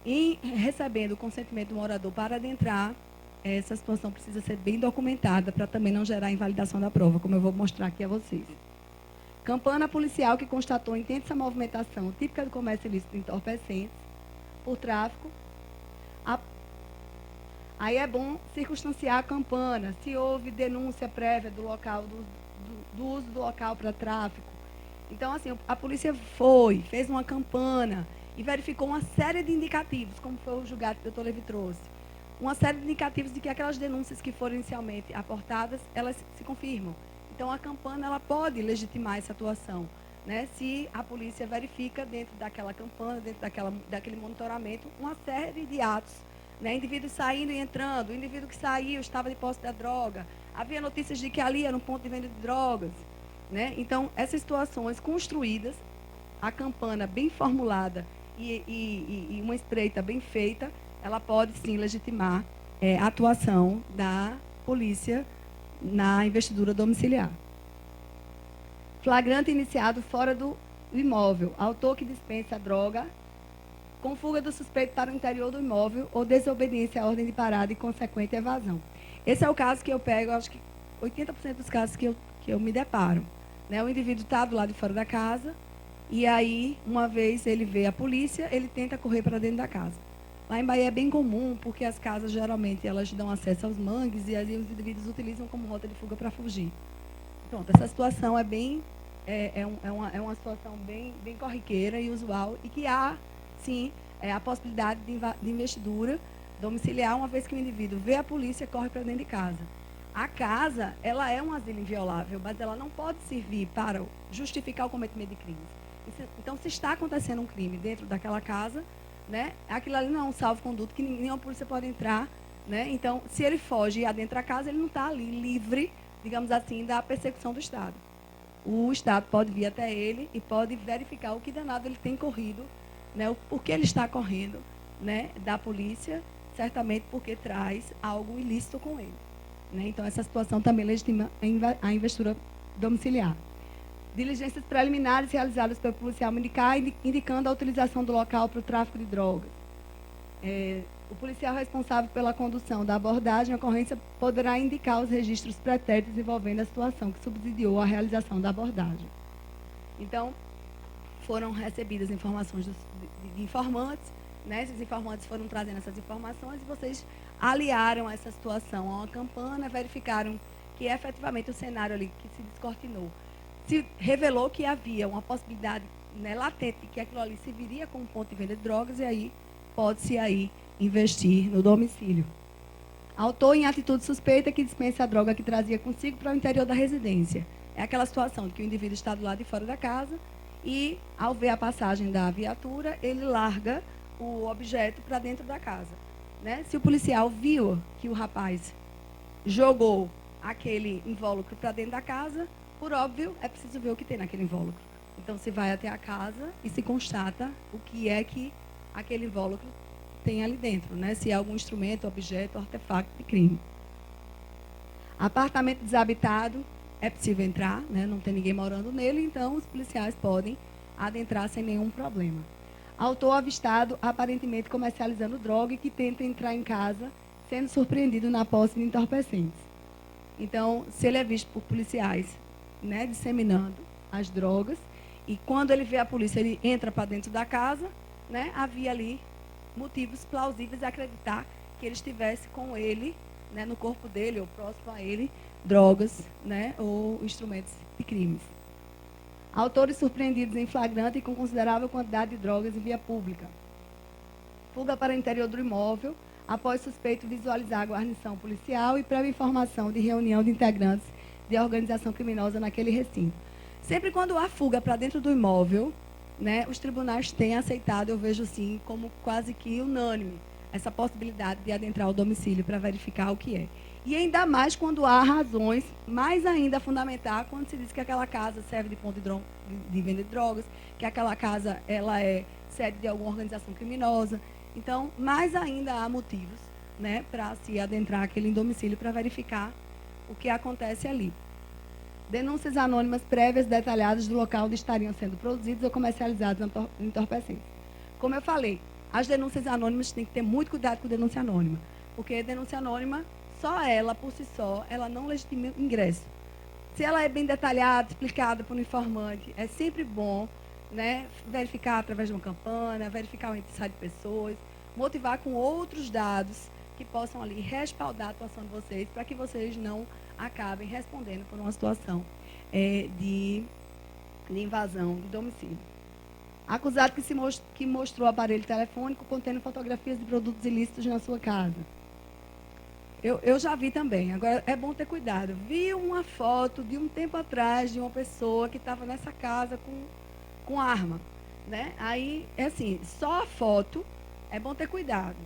em recebendo o consentimento do morador para adentrar, essa situação precisa ser bem documentada para também não gerar invalidação da prova, como eu vou mostrar aqui a vocês. Campana policial que constatou intensa movimentação típica do comércio ilícito de entorpecentes por tráfico. Aí é bom circunstanciar a campana, se houve denúncia prévia do local, do uso do local para tráfico. Então, assim, a polícia fez uma campana e verificou uma série de indicativos, como foi o julgado que o Dr. Levi trouxe. Uma série de indicativos de que aquelas denúncias que foram inicialmente aportadas, elas se confirmam. Então, a campana ela pode legitimar essa atuação, né? Se a polícia verifica dentro daquela campana, dentro daquele monitoramento, uma série de atos, né? Indivíduos saindo e entrando, o indivíduo que saiu estava de posse da droga, havia notícias de que ali era um ponto de venda de drogas, né? Então, essas situações construídas, a campana bem formulada e uma espreita bem feita, ela pode sim legitimar a atuação da polícia na investidura domiciliar. Flagrante iniciado fora do imóvel. Autor que dispensa a droga com fuga do suspeito para o interior do imóvel ou desobediência à ordem de parada e consequente evasão. Esse é o caso que eu pego, acho que 80% dos casos que eu me deparo. Né? O indivíduo está do lado de fora da casa, e aí, uma vez ele vê a polícia, ele tenta correr para dentro da casa. Lá em Bahia é bem comum, porque as casas, geralmente, elas dão acesso aos mangues, e aí os indivíduos utilizam como rota de fuga para fugir. Pronto, essa situação é bem... É uma situação bem corriqueira e usual, e que há, sim, a possibilidade de investidura domiciliar, uma vez que o indivíduo vê a polícia, corre para dentro de casa. A casa, ela é um asilo inviolável, mas ela não pode servir para justificar o cometimento de crimes. Então, se está acontecendo um crime dentro daquela casa, né, aquilo ali não é um salvo-conduto que nenhuma polícia pode entrar. Né? Então, se ele foge e adentra a casa, ele não está ali livre, digamos assim, da persecução do Estado. O Estado pode vir até ele e pode verificar o que danado ele tem corrido, né, o porquê ele está correndo, né, da polícia, certamente porque traz algo ilícito com ele. Né? Então, essa situação também legitima a investidura domiciliar. Diligências preliminares realizadas pelo policial militar, indicando a utilização do local para o tráfico de drogas. O policial responsável pela condução da abordagem, a ocorrência poderá indicar os registros pretéritos envolvendo a situação que subsidiou a realização da abordagem. Então, foram recebidas informações de informantes, né? Esses informantes foram trazendo essas informações e vocês aliaram essa situação a uma campana, verificaram que efetivamente o cenário ali que se descortinou se revelou que havia uma possibilidade, né, latente de que aquilo ali se viria como ponto de venda de drogas, e aí pode-se aí investir no domicílio. Autor em atitude suspeita que dispensa a droga que trazia consigo para o interior da residência. É aquela situação de que o indivíduo está do lado de fora da casa e, ao ver a passagem da viatura, ele larga o objeto para dentro da casa. Né? Se o policial viu que o rapaz jogou aquele invólucro para dentro da casa, por óbvio, é preciso ver o que tem naquele invólucro. Então, se vai até a casa e se constata o que é que aquele invólucro tem ali dentro, né? Se é algum instrumento, objeto, artefato de crime. Apartamento desabitado, é possível entrar, né? Não tem ninguém morando nele, então os policiais podem adentrar sem nenhum problema. Autor avistado, aparentemente comercializando droga e que tenta entrar em casa, sendo surpreendido na posse de entorpecentes. Então, se ele é visto por policiais, né, disseminando as drogas, e quando ele vê a polícia, ele entra para dentro da casa, né, havia ali motivos plausíveis de acreditar que ele estivesse com ele, né, no corpo dele, ou próximo a ele, drogas, né, ou instrumentos de crimes. Autores surpreendidos em flagrante e com considerável quantidade de drogas em via pública. Fuga para o interior do imóvel, após suspeito visualizar a guarnição policial e prévia informação de reunião de integrantes de organização criminosa naquele recinto. Sempre quando há fuga para dentro do imóvel, né, os tribunais têm aceitado, eu vejo assim, como quase que unânime, essa possibilidade de adentrar o domicílio para verificar o que é. E ainda mais quando há razões, mais ainda fundamental, quando se diz que aquela casa serve de ponto de venda de drogas, que aquela casa ela é sede de alguma organização criminosa. Então, mais ainda há motivos, né, para se adentrar aquele domicílio para verificar o que acontece ali. Denúncias anônimas prévias detalhadas do local onde estariam sendo produzidos ou comercializados entorpecentes. Como eu falei, as denúncias anônimas têm que ter muito cuidado com denúncia anônima, porque a denúncia anônima, só ela, por si só, ela não legitima ingresso. Se ela é bem detalhada, explicada por um informante, é sempre bom, né, verificar através de uma campana, verificar o índice de pessoas, motivar com outros dados que possam ali respaldar a atuação de vocês, para que vocês não acabem respondendo por uma situação de invasão de domicílio. Acusado que mostrou aparelho telefônico contendo fotografias de produtos ilícitos na sua casa. Eu já vi também, agora é bom ter cuidado. Vi uma foto de um tempo atrás de uma pessoa que estava nessa casa com arma. Né? Aí, é assim, só a foto, é bom ter cuidado.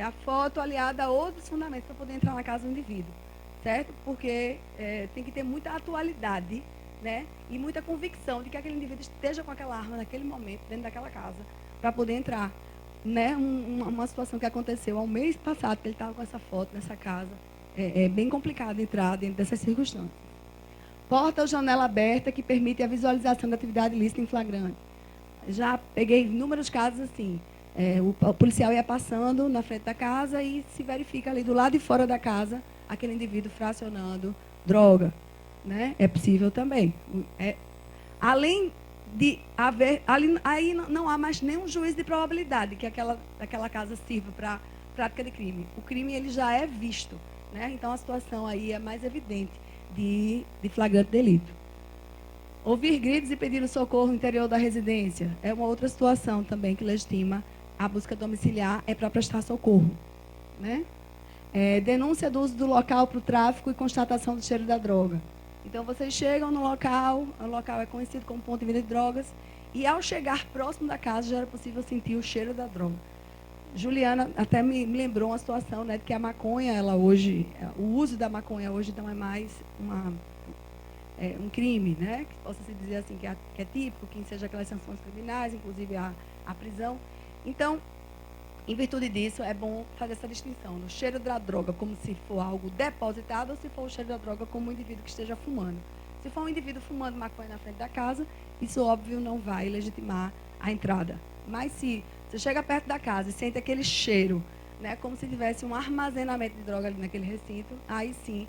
A foto aliada a outros fundamentos para poder entrar na casa do indivíduo. Certo? Porque tem que ter muita atualidade, né? E muita convicção de que aquele indivíduo esteja com aquela arma naquele momento, dentro daquela casa, para poder entrar. Né? Uma situação que aconteceu há um mês passado, que ele estava com essa foto nessa casa. É bem complicado entrar dentro dessas circunstâncias. Porta ou janela aberta que permite a visualização da atividade ilícita em flagrante. Já peguei inúmeros casos assim. O policial ia passando na frente da casa e se verifica ali do lado de fora da casa aquele indivíduo fracionando droga, né? É possível também. Além de haver, aí não há mais nenhum juízo de probabilidade que aquela casa sirva para prática de crime. O crime ele já é visto, né? Então a situação aí é mais evidente de flagrante delito. Ouvir gritos e pedir socorro no interior da residência é uma outra situação também que legitima a busca domiciliar, é para prestar socorro, né? Denúncia do uso do local para o tráfico e constatação do cheiro da droga. Então, vocês chegam no local, o local é conhecido como ponto de venda de drogas, e ao chegar próximo da casa já era possível sentir o cheiro da droga. Juliana até me lembrou uma situação, né, de que a maconha, ela hoje, o uso da maconha hoje não é mais um crime, né, que possa se dizer assim, que é típico, que seja aquelas sanções criminais, inclusive a prisão. Então, em virtude disso, é bom fazer essa distinção no cheiro da droga como se for algo depositado ou se for o cheiro da droga como um indivíduo que esteja fumando. Se for um indivíduo fumando maconha na frente da casa, isso, óbvio, não vai legitimar a entrada. Mas se você chega perto da casa e sente aquele cheiro, né, como se tivesse um armazenamento de droga ali naquele recinto, aí sim,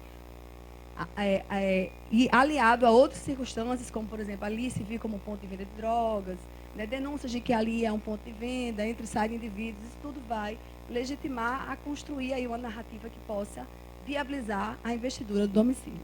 e aliado a outras circunstâncias, como, por exemplo, ali se vir como ponto de venda de drogas, né, denúncias de que ali é um ponto de venda, entre e sai de indivíduos, isso tudo vai legitimar a construir aí uma narrativa que possa viabilizar a investidura do domicílio.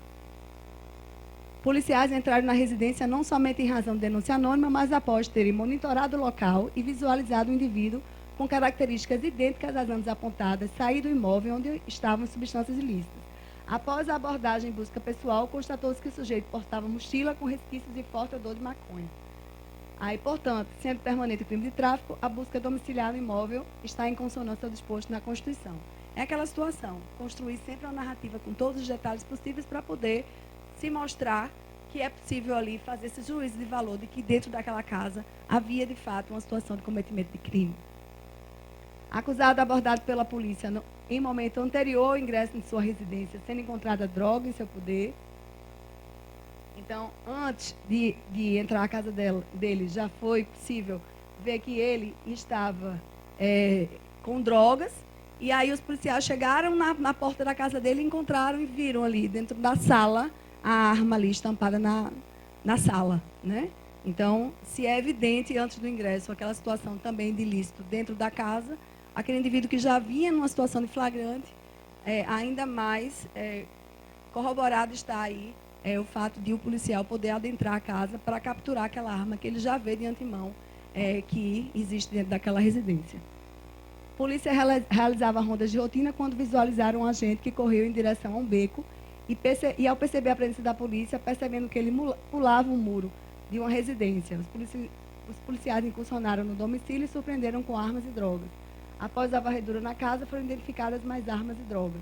Policiais entraram na residência não somente em razão de denúncia anônima, mas após terem monitorado o local e visualizado o indivíduo com características idênticas às antes apontadas, sair do imóvel onde estavam substâncias ilícitas. Após a abordagem em busca pessoal, constatou-se que o sujeito portava mochila com resquícios de forte odor de maconha. Aí, portanto, sendo permanente o crime de tráfico, a busca domiciliar no imóvel está em consonância ao disposto na Constituição. É aquela situação, construir sempre uma narrativa com todos os detalhes possíveis para poder se mostrar que é possível ali fazer esse juízo de valor de que dentro daquela casa havia, de fato, uma situação de cometimento de crime. Acusado abordado pela polícia em momento anterior ao ingresso em sua residência, sendo encontrada droga em seu poder. Então, antes de entrar à casa dele, já foi possível ver que ele estava com drogas. E aí os policiais chegaram na porta da casa dele, encontraram e viram ali dentro da sala a arma ali estampada na sala, né? Então, se é evidente antes do ingresso aquela situação também de ilícito dentro da casa, aquele indivíduo que já vinha numa situação de flagrante, ainda mais corroborado está aí o fato de o policial poder adentrar a casa para capturar aquela arma que ele já vê de antemão que existe dentro daquela residência. A polícia realizava rondas de rotina quando visualizaram um agente que correu em direção a um beco e ao perceber a presença da polícia, percebendo que ele pulava um muro de uma residência. Os policiais incursionaram no domicílio e surpreenderam com armas e drogas. Após a varredura na casa, foram identificadas mais armas e drogas.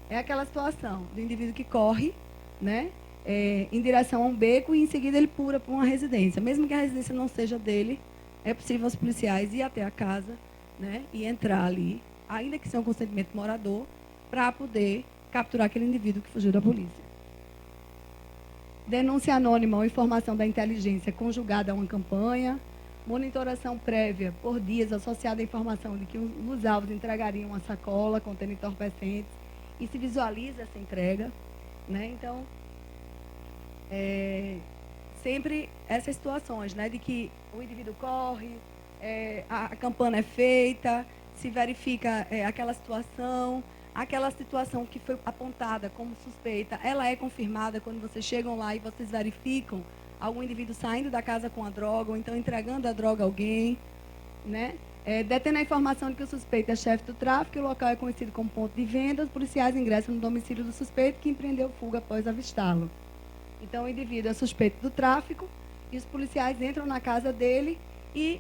É aquela situação do indivíduo que corre, né, em direção a um beco e em seguida ele pula para uma residência. Mesmo que a residência não seja dele, é possível os policiais ir até a casa, né, e entrar ali, ainda que seja um consentimento morador, para poder capturar aquele indivíduo que fugiu da polícia. Denúncia anônima ou informação da inteligência conjugada a uma campanha. Monitoração prévia por dias associada à informação de que os alvos entregariam uma sacola contendo entorpecentes e se visualiza essa entrega, né? Então, sempre essas situações, né, de que o indivíduo corre, a campana é feita, se verifica aquela situação que foi apontada como suspeita, ela é confirmada quando vocês chegam lá e vocês verificam algum indivíduo saindo da casa com a droga, ou então entregando a droga a alguém, né? Detendo a informação de que o suspeito é chefe do tráfico, o local é conhecido como ponto de venda, os policiais ingressam no domicílio do suspeito, que empreendeu fuga após avistá-lo. Então, o indivíduo é suspeito do tráfico, e os policiais entram na casa dele, e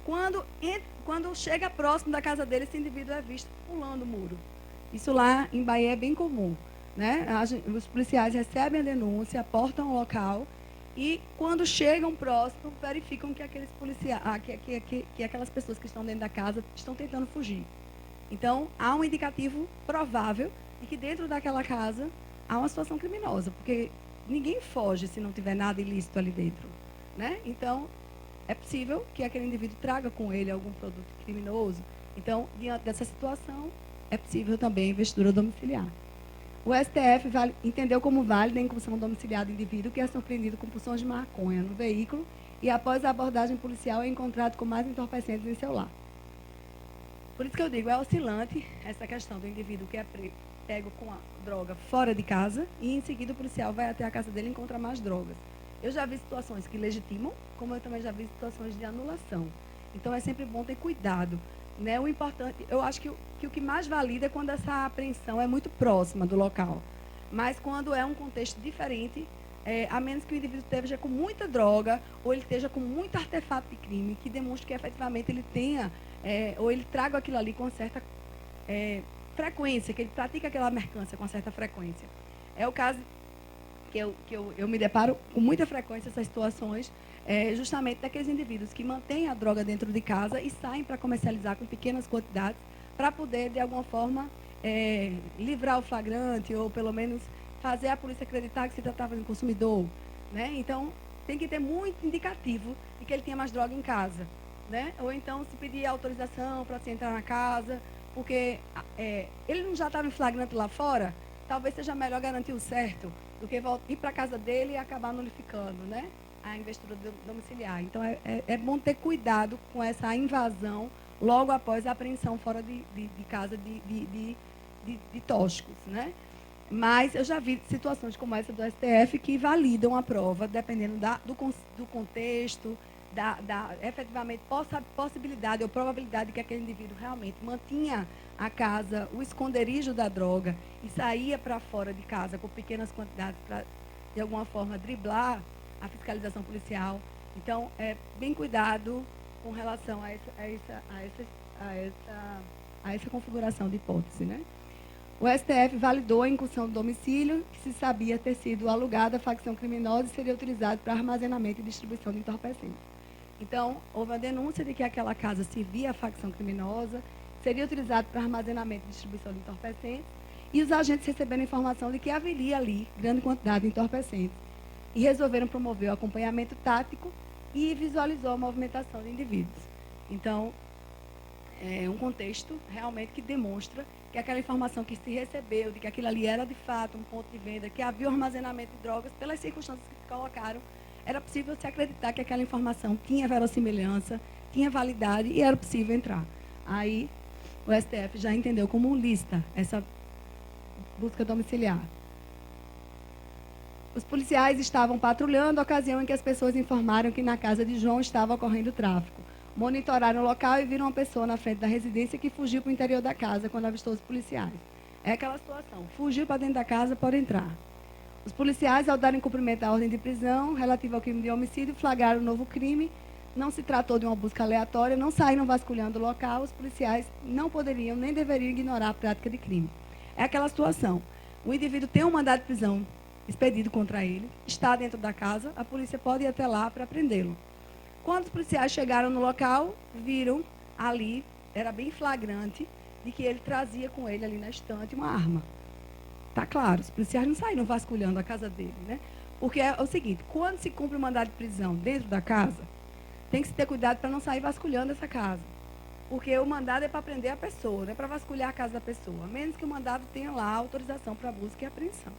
quando chega próximo da casa dele, esse indivíduo é visto pulando o muro. Isso lá em Bahia é bem comum, né? Os policiais recebem a denúncia, aportam o local, e quando chegam próximo, verificam que aqueles policiais, que aquelas pessoas que estão dentro da casa estão tentando fugir. Então, há um indicativo provável de que dentro daquela casa há uma situação criminosa, porque ninguém foge se não tiver nada ilícito ali dentro, né? Então, é possível que aquele indivíduo traga com ele algum produto criminoso. Então, diante dessa situação, é possível também a investidura domiciliar. O STF entendeu como válida a incursão domiciliar do indivíduo que é surpreendido com porções de maconha no veículo e, após a abordagem policial, é encontrado com mais entorpecentes em seu lar. Por isso que eu digo, é oscilante essa questão do indivíduo que é pego com a droga fora de casa e, em seguida, o policial vai até a casa dele e encontra mais drogas. Eu já vi situações que legitimam, como eu também já vi situações de anulação. Então, é sempre bom ter cuidado. Né? O importante, eu acho que o que mais valida é quando essa apreensão é muito próxima do local. Mas quando é um contexto diferente, a menos que o indivíduo esteja com muita droga ou ele esteja com muito artefato de crime que demonstre que efetivamente ele tenha, ou ele traga aquilo ali com certa frequência, que ele pratica aquela mercância com certa frequência. É o caso que eu me deparo com muita frequência essas situações, justamente daqueles indivíduos que mantêm a droga dentro de casa e saem para comercializar com pequenas quantidades para poder, de alguma forma, livrar o flagrante ou, pelo menos, fazer a polícia acreditar que se tratava de um consumidor. Né? Então, tem que ter muito indicativo de que ele tinha mais droga em casa. Né? Ou então, se pedir autorização para se entrar na casa, porque ele não já estava em flagrante lá fora, talvez seja melhor garantir o certo do que ir para a casa dele e acabar nulificando, né, a investidura domiciliar. Então, é bom ter cuidado com essa invasão logo após a apreensão fora de casa de tóxicos. Né? Mas eu já vi situações como essa do STF que validam a prova, dependendo do contexto, efetivamente possibilidade ou probabilidade de que aquele indivíduo realmente mantinha a casa, o esconderijo da droga e saía para fora de casa com pequenas quantidades para, de alguma forma, driblar a fiscalização policial. Então, bem cuidado com relação a essa configuração de hipótese. Né? O STF validou a incursão do domicílio, que se sabia ter sido alugada à facção criminosa e seria utilizado para armazenamento e distribuição de entorpecentes. Então, houve a denúncia de que aquela casa servia à facção criminosa, seria utilizado para armazenamento e distribuição de entorpecentes, e os agentes receberam informação de que haveria ali grande quantidade de entorpecentes, e resolveram promover o acompanhamento tático e visualizou a movimentação de indivíduos. Então, é um contexto realmente que demonstra que aquela informação que se recebeu, de que aquilo ali era de fato um ponto de venda, que havia um armazenamento de drogas, pelas circunstâncias que se colocaram, era possível se acreditar que aquela informação tinha verossimilhança, tinha validade e era possível entrar. Aí o STF já entendeu como lícita essa busca domiciliar. Os policiais estavam patrulhando a ocasião em que as pessoas informaram que na casa de João estava ocorrendo tráfico. Monitoraram o local e viram uma pessoa na frente da residência que fugiu para o interior da casa quando avistou os policiais. É aquela situação, fugiu para dentro da casa, pode entrar. Os policiais, ao darem cumprimento à ordem de prisão relativa ao crime de homicídio, flagraram um novo crime. Não se tratou de uma busca aleatória, não saíram vasculhando o local. Os policiais não poderiam nem deveriam ignorar a prática de crime. É aquela situação. O indivíduo tem um mandado de prisão expedido contra ele, está dentro da casa, a polícia pode ir até lá para prendê-lo. Quando os policiais chegaram no local, viram ali, era bem flagrante, de que ele trazia com ele ali na estante uma arma. Está claro, os policiais não saíram vasculhando a casa dele, né? Porque é o seguinte, quando se cumpre o mandado de prisão dentro da casa, tem que se ter cuidado para não sair vasculhando essa casa. Porque o mandado é para prender a pessoa, não é para vasculhar a casa da pessoa, a menos que o mandado tenha lá autorização para busca e apreensão.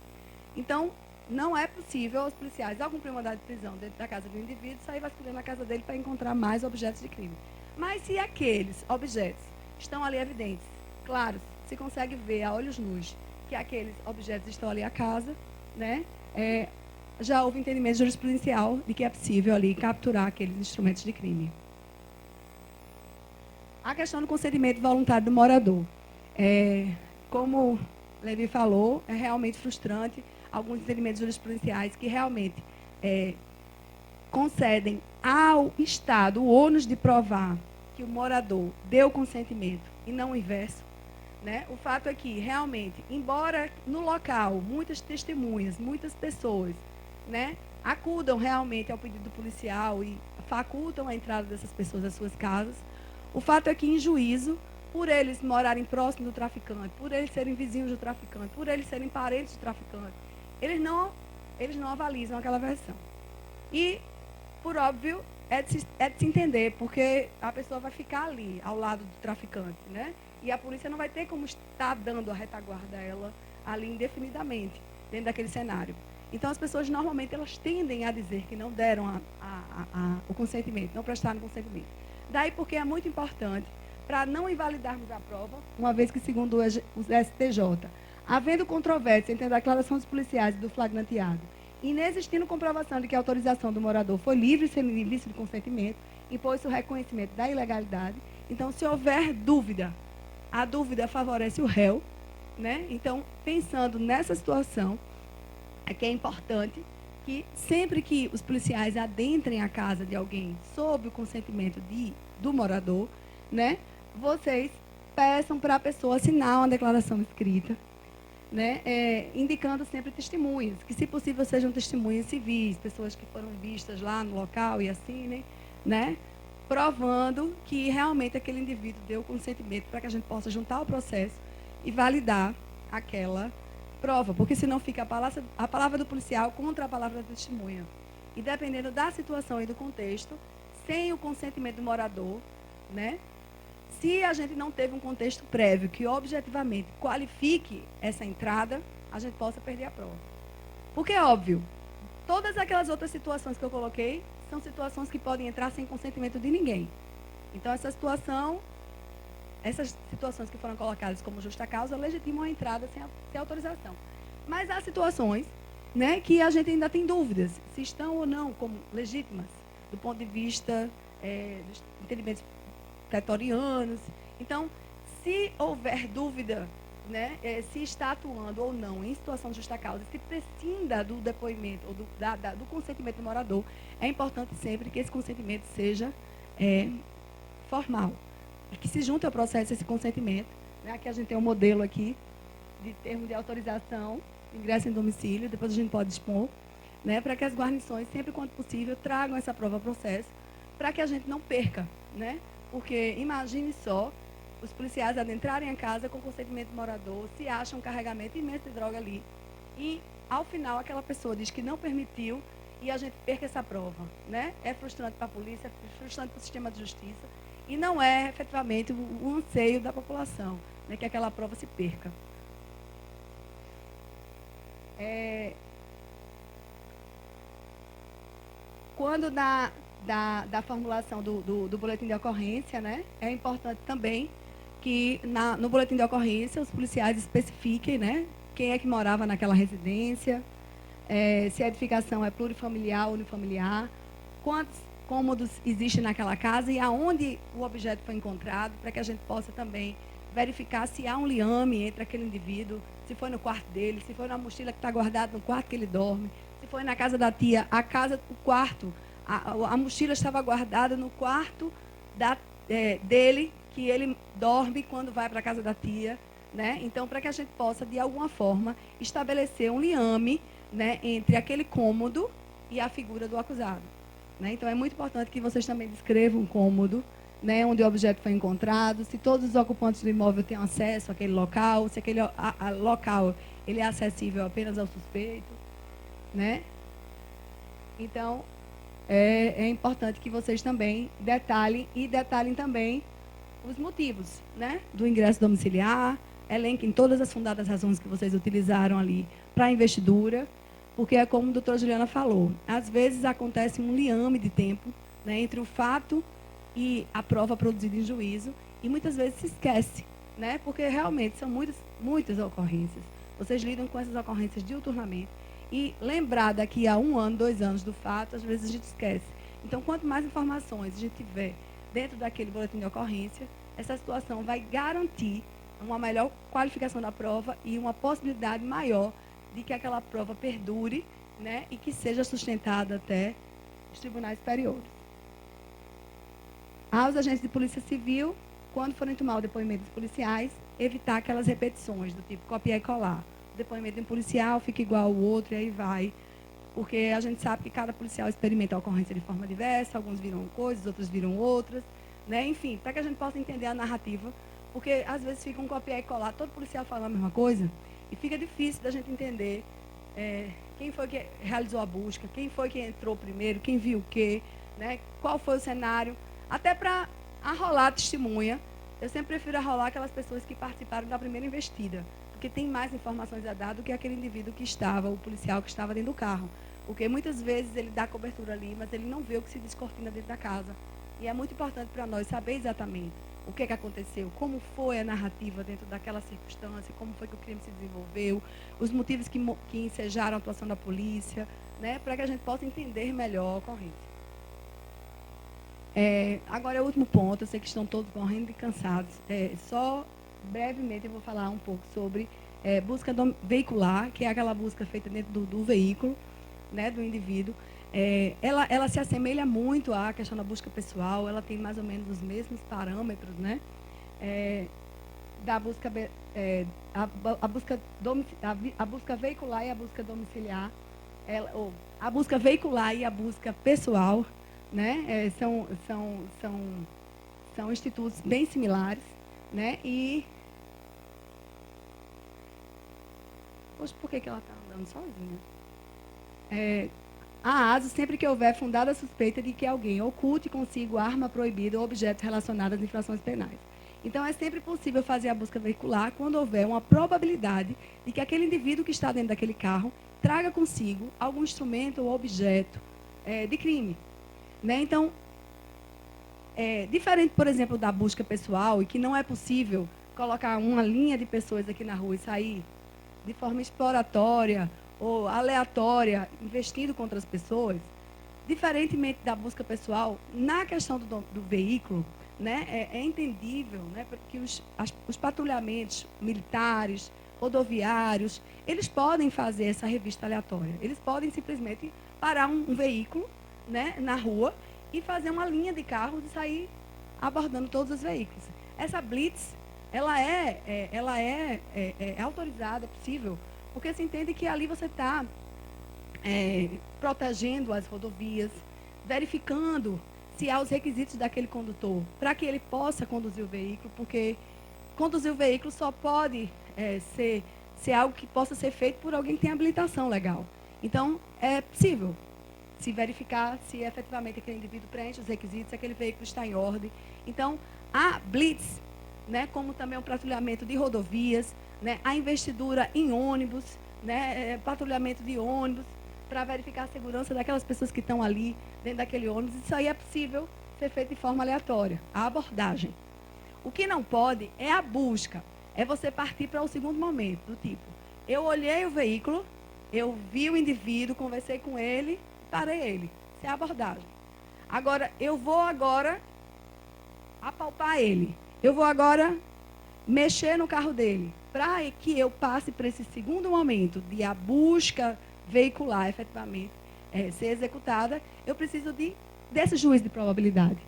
Então, não é possível aos policiais, ao cumprir o mandado de prisão dentro da casa do indivíduo, sair vasculhando a casa dele para encontrar mais objetos de crime. Mas se aqueles objetos estão ali evidentes, claro, se consegue ver a olhos nus que aqueles objetos estão ali à casa, né? Já houve entendimento jurisprudencial de que é possível ali capturar aqueles instrumentos de crime. A questão do consentimento voluntário do morador. Como Levi falou, é realmente frustrante alguns entendimentos jurisprudenciais que realmente concedem ao Estado o ônus de provar que o morador deu consentimento e não o inverso. Né? O fato é que, realmente, embora no local muitas testemunhas, muitas pessoas, né, acudam realmente ao pedido do policial e facultam a entrada dessas pessoas às suas casas, o fato é que, em juízo, por eles morarem próximo do traficante, por eles serem vizinhos do traficante, por eles serem parentes do traficante, eles não avalizam aquela versão. E, por óbvio, é de se entender, porque a pessoa vai ficar ali, ao lado do traficante, né? E a polícia não vai ter como estar dando a retaguarda a ela ali indefinidamente, dentro daquele cenário. Então, as pessoas, normalmente, elas tendem a dizer que não deram o consentimento, não prestaram consentimento. Daí porque é muito importante, para não invalidarmos a prova, uma vez que, segundo o STJ, havendo controvérsia entre a declaração dos policiais e do flagranteado, inexistindo comprovação de que a autorização do morador foi livre e sem ilícito de consentimento, impôs o reconhecimento da ilegalidade. Então, se houver dúvida, a dúvida favorece o réu, né? Então, pensando nessa situação, é que é importante que sempre que os policiais adentrem a casa de alguém sob o consentimento do morador, né, vocês peçam para a pessoa assinar uma declaração escrita, né, indicando sempre testemunhas, que se possível sejam testemunhas civis, pessoas que foram vistas lá no local e assinem, né, provando que realmente aquele indivíduo deu consentimento para que a gente possa juntar o processo e validar aquela prova, porque senão fica a palavra do policial contra a palavra da testemunha. E dependendo da situação e do contexto, sem o consentimento do morador, né, se a gente não teve um contexto prévio que objetivamente qualifique essa entrada, a gente possa perder a prova. Porque é óbvio, todas aquelas outras situações que eu coloquei são situações que podem entrar sem consentimento de ninguém. Então, essas situações que foram colocadas como justa causa legitimam a entrada sem autorização. Mas há situações, né, que a gente ainda tem dúvidas se estão ou não como legítimas, do ponto de vista dos entendimentos pretorianos. Então, se houver dúvida, né, se está atuando ou não em situação de justa causa, se prescinda do depoimento ou do consentimento do morador, é importante sempre que esse consentimento seja formal. E que se junte ao processo esse consentimento. Né? Aqui a gente tem um modelo aqui de termo de autorização, ingresso em domicílio, depois a gente pode expor, né, para que as guarnições, sempre quanto possível, tragam essa prova ao processo, para que a gente não perca, né? Porque imagine só, os policiais adentrarem a casa com consentimento do morador, se acham um carregamento imenso de droga ali, e ao final aquela pessoa diz que não permitiu e a gente perca essa prova, né? É frustrante para a polícia, é frustrante para o sistema de justiça, e não é efetivamente o anseio da população, né, que aquela prova se perca. Quando da formulação do boletim de ocorrência, né, é importante também que no boletim de ocorrência os policiais especifiquem, né, quem é que morava naquela residência, se a edificação é plurifamiliar ou unifamiliar, quantos cômodos existem naquela casa e aonde o objeto foi encontrado, para que a gente possa também verificar se há um liame entre aquele indivíduo, se foi no quarto dele, se foi na mochila que está guardada no quarto que ele dorme, se foi na casa da tia, o quarto, a mochila estava guardada no quarto dele, que ele dorme quando vai para a casa da tia, né? Então, para que a gente possa, de alguma forma, estabelecer um liame, né, entre aquele cômodo e a figura do acusado. Né? Então, é muito importante que vocês também descrevam um cômodo, né, onde o objeto foi encontrado, se todos os ocupantes do imóvel têm acesso àquele local, se aquele local ele é acessível apenas ao suspeito. Né? Então, é importante que vocês também detalhem também os motivos, né, do ingresso domiciliar, elenquem todas as fundadas razões que vocês utilizaram ali para a investidura, porque é como a doutora Juliana falou, às vezes acontece um liame de tempo, né, entre o fato e a prova produzida em juízo, e muitas vezes se esquece, né, porque realmente são muitas ocorrências. Vocês lidam com essas ocorrências diuturnamente, e lembrar daqui a 1 ano, 2 anos do fato, às vezes a gente esquece. Então, quanto mais informações a gente tiver dentro daquele boletim de ocorrência, essa situação vai garantir uma melhor qualificação da prova e uma possibilidade maior de que aquela prova perdure, né, e que seja sustentada até os tribunais superiores. Aos agentes de polícia civil, quando forem tomar o depoimento dos policiais, evitar aquelas repetições do tipo copiar e colar. O depoimento de um policial fica igual ao outro e aí vai. Porque a gente sabe que cada policial experimenta a ocorrência de forma diversa, alguns viram coisas, outros viram outras, né? Enfim, para que a gente possa entender a narrativa, porque às vezes fica um copiar e colar, todo policial fala a mesma coisa, e fica difícil da gente entender quem foi que realizou a busca, quem foi que entrou primeiro, quem viu o quê, né? Qual foi o cenário. Até para arrolar a testemunha, eu sempre prefiro arrolar aquelas pessoas que participaram da primeira investida, porque tem mais informações a dar do que aquele indivíduo que estava, o policial que estava dentro do carro. Porque muitas vezes ele dá cobertura ali, mas ele não vê o que se descortina dentro da casa. E é muito importante para nós saber exatamente o que aconteceu, como foi a narrativa dentro daquela circunstância, como foi que o crime se desenvolveu, os motivos que ensejaram a atuação da polícia, né, para que a gente possa entender melhor a ocorrência. Agora é o último ponto, eu sei que estão todos morrendo e cansados. Só brevemente eu vou falar um pouco sobre busca veicular, que é aquela busca feita dentro do veículo, né, do indivíduo. Ela se assemelha muito à questão da busca pessoal, ela tem mais ou menos os mesmos parâmetros, né, da busca, a busca veicular e a busca domiciliar, a busca veicular e a busca pessoal, né, são institutos bem similares, né, e... Poxa, por que ela está andando sozinha? A ASO, sempre que houver fundada a suspeita de que alguém oculte consigo arma proibida ou objetos relacionados às infrações penais. Então, é sempre possível fazer a busca veicular quando houver uma probabilidade de que aquele indivíduo que está dentro daquele carro traga consigo algum instrumento ou objeto de crime. Né? Então, diferente, por exemplo, da busca pessoal, e que não é possível colocar uma linha de pessoas aqui na rua e sair de forma exploratória ou aleatória, investindo contra as pessoas, diferentemente da busca pessoal, na questão do veículo, né, é entendível, né, porque os patrulhamentos militares, rodoviários, eles podem fazer essa revista aleatória. Eles podem simplesmente parar um veículo, né, na rua e fazer uma linha de carros e sair abordando todos os veículos. Essa blitz, ela é autorizada, é possível, porque se entende que ali você está protegendo as rodovias, verificando se há os requisitos daquele condutor, para que ele possa conduzir o veículo, porque conduzir o veículo só pode ser algo que possa ser feito por alguém que tem habilitação legal. Então, é possível se verificar se efetivamente aquele indivíduo preenche os requisitos, se aquele veículo está em ordem. Então, a blitz, né, como também o patrulhamento de rodovias, né, a investidura em ônibus, né, patrulhamento de ônibus, para verificar a segurança daquelas pessoas que estão ali dentro daquele ônibus. Isso aí é possível ser feito de forma aleatória, a abordagem. O que não pode é a busca, é você partir para o segundo momento, do tipo, eu olhei o veículo, eu vi o indivíduo, conversei com ele, parei ele. Isso é a abordagem. Agora, eu vou agora apalpar ele. Eu vou agora mexer no carro dele. Para que eu passe para esse segundo momento de a busca veicular efetivamente ser executada, eu preciso desse juízo de probabilidade.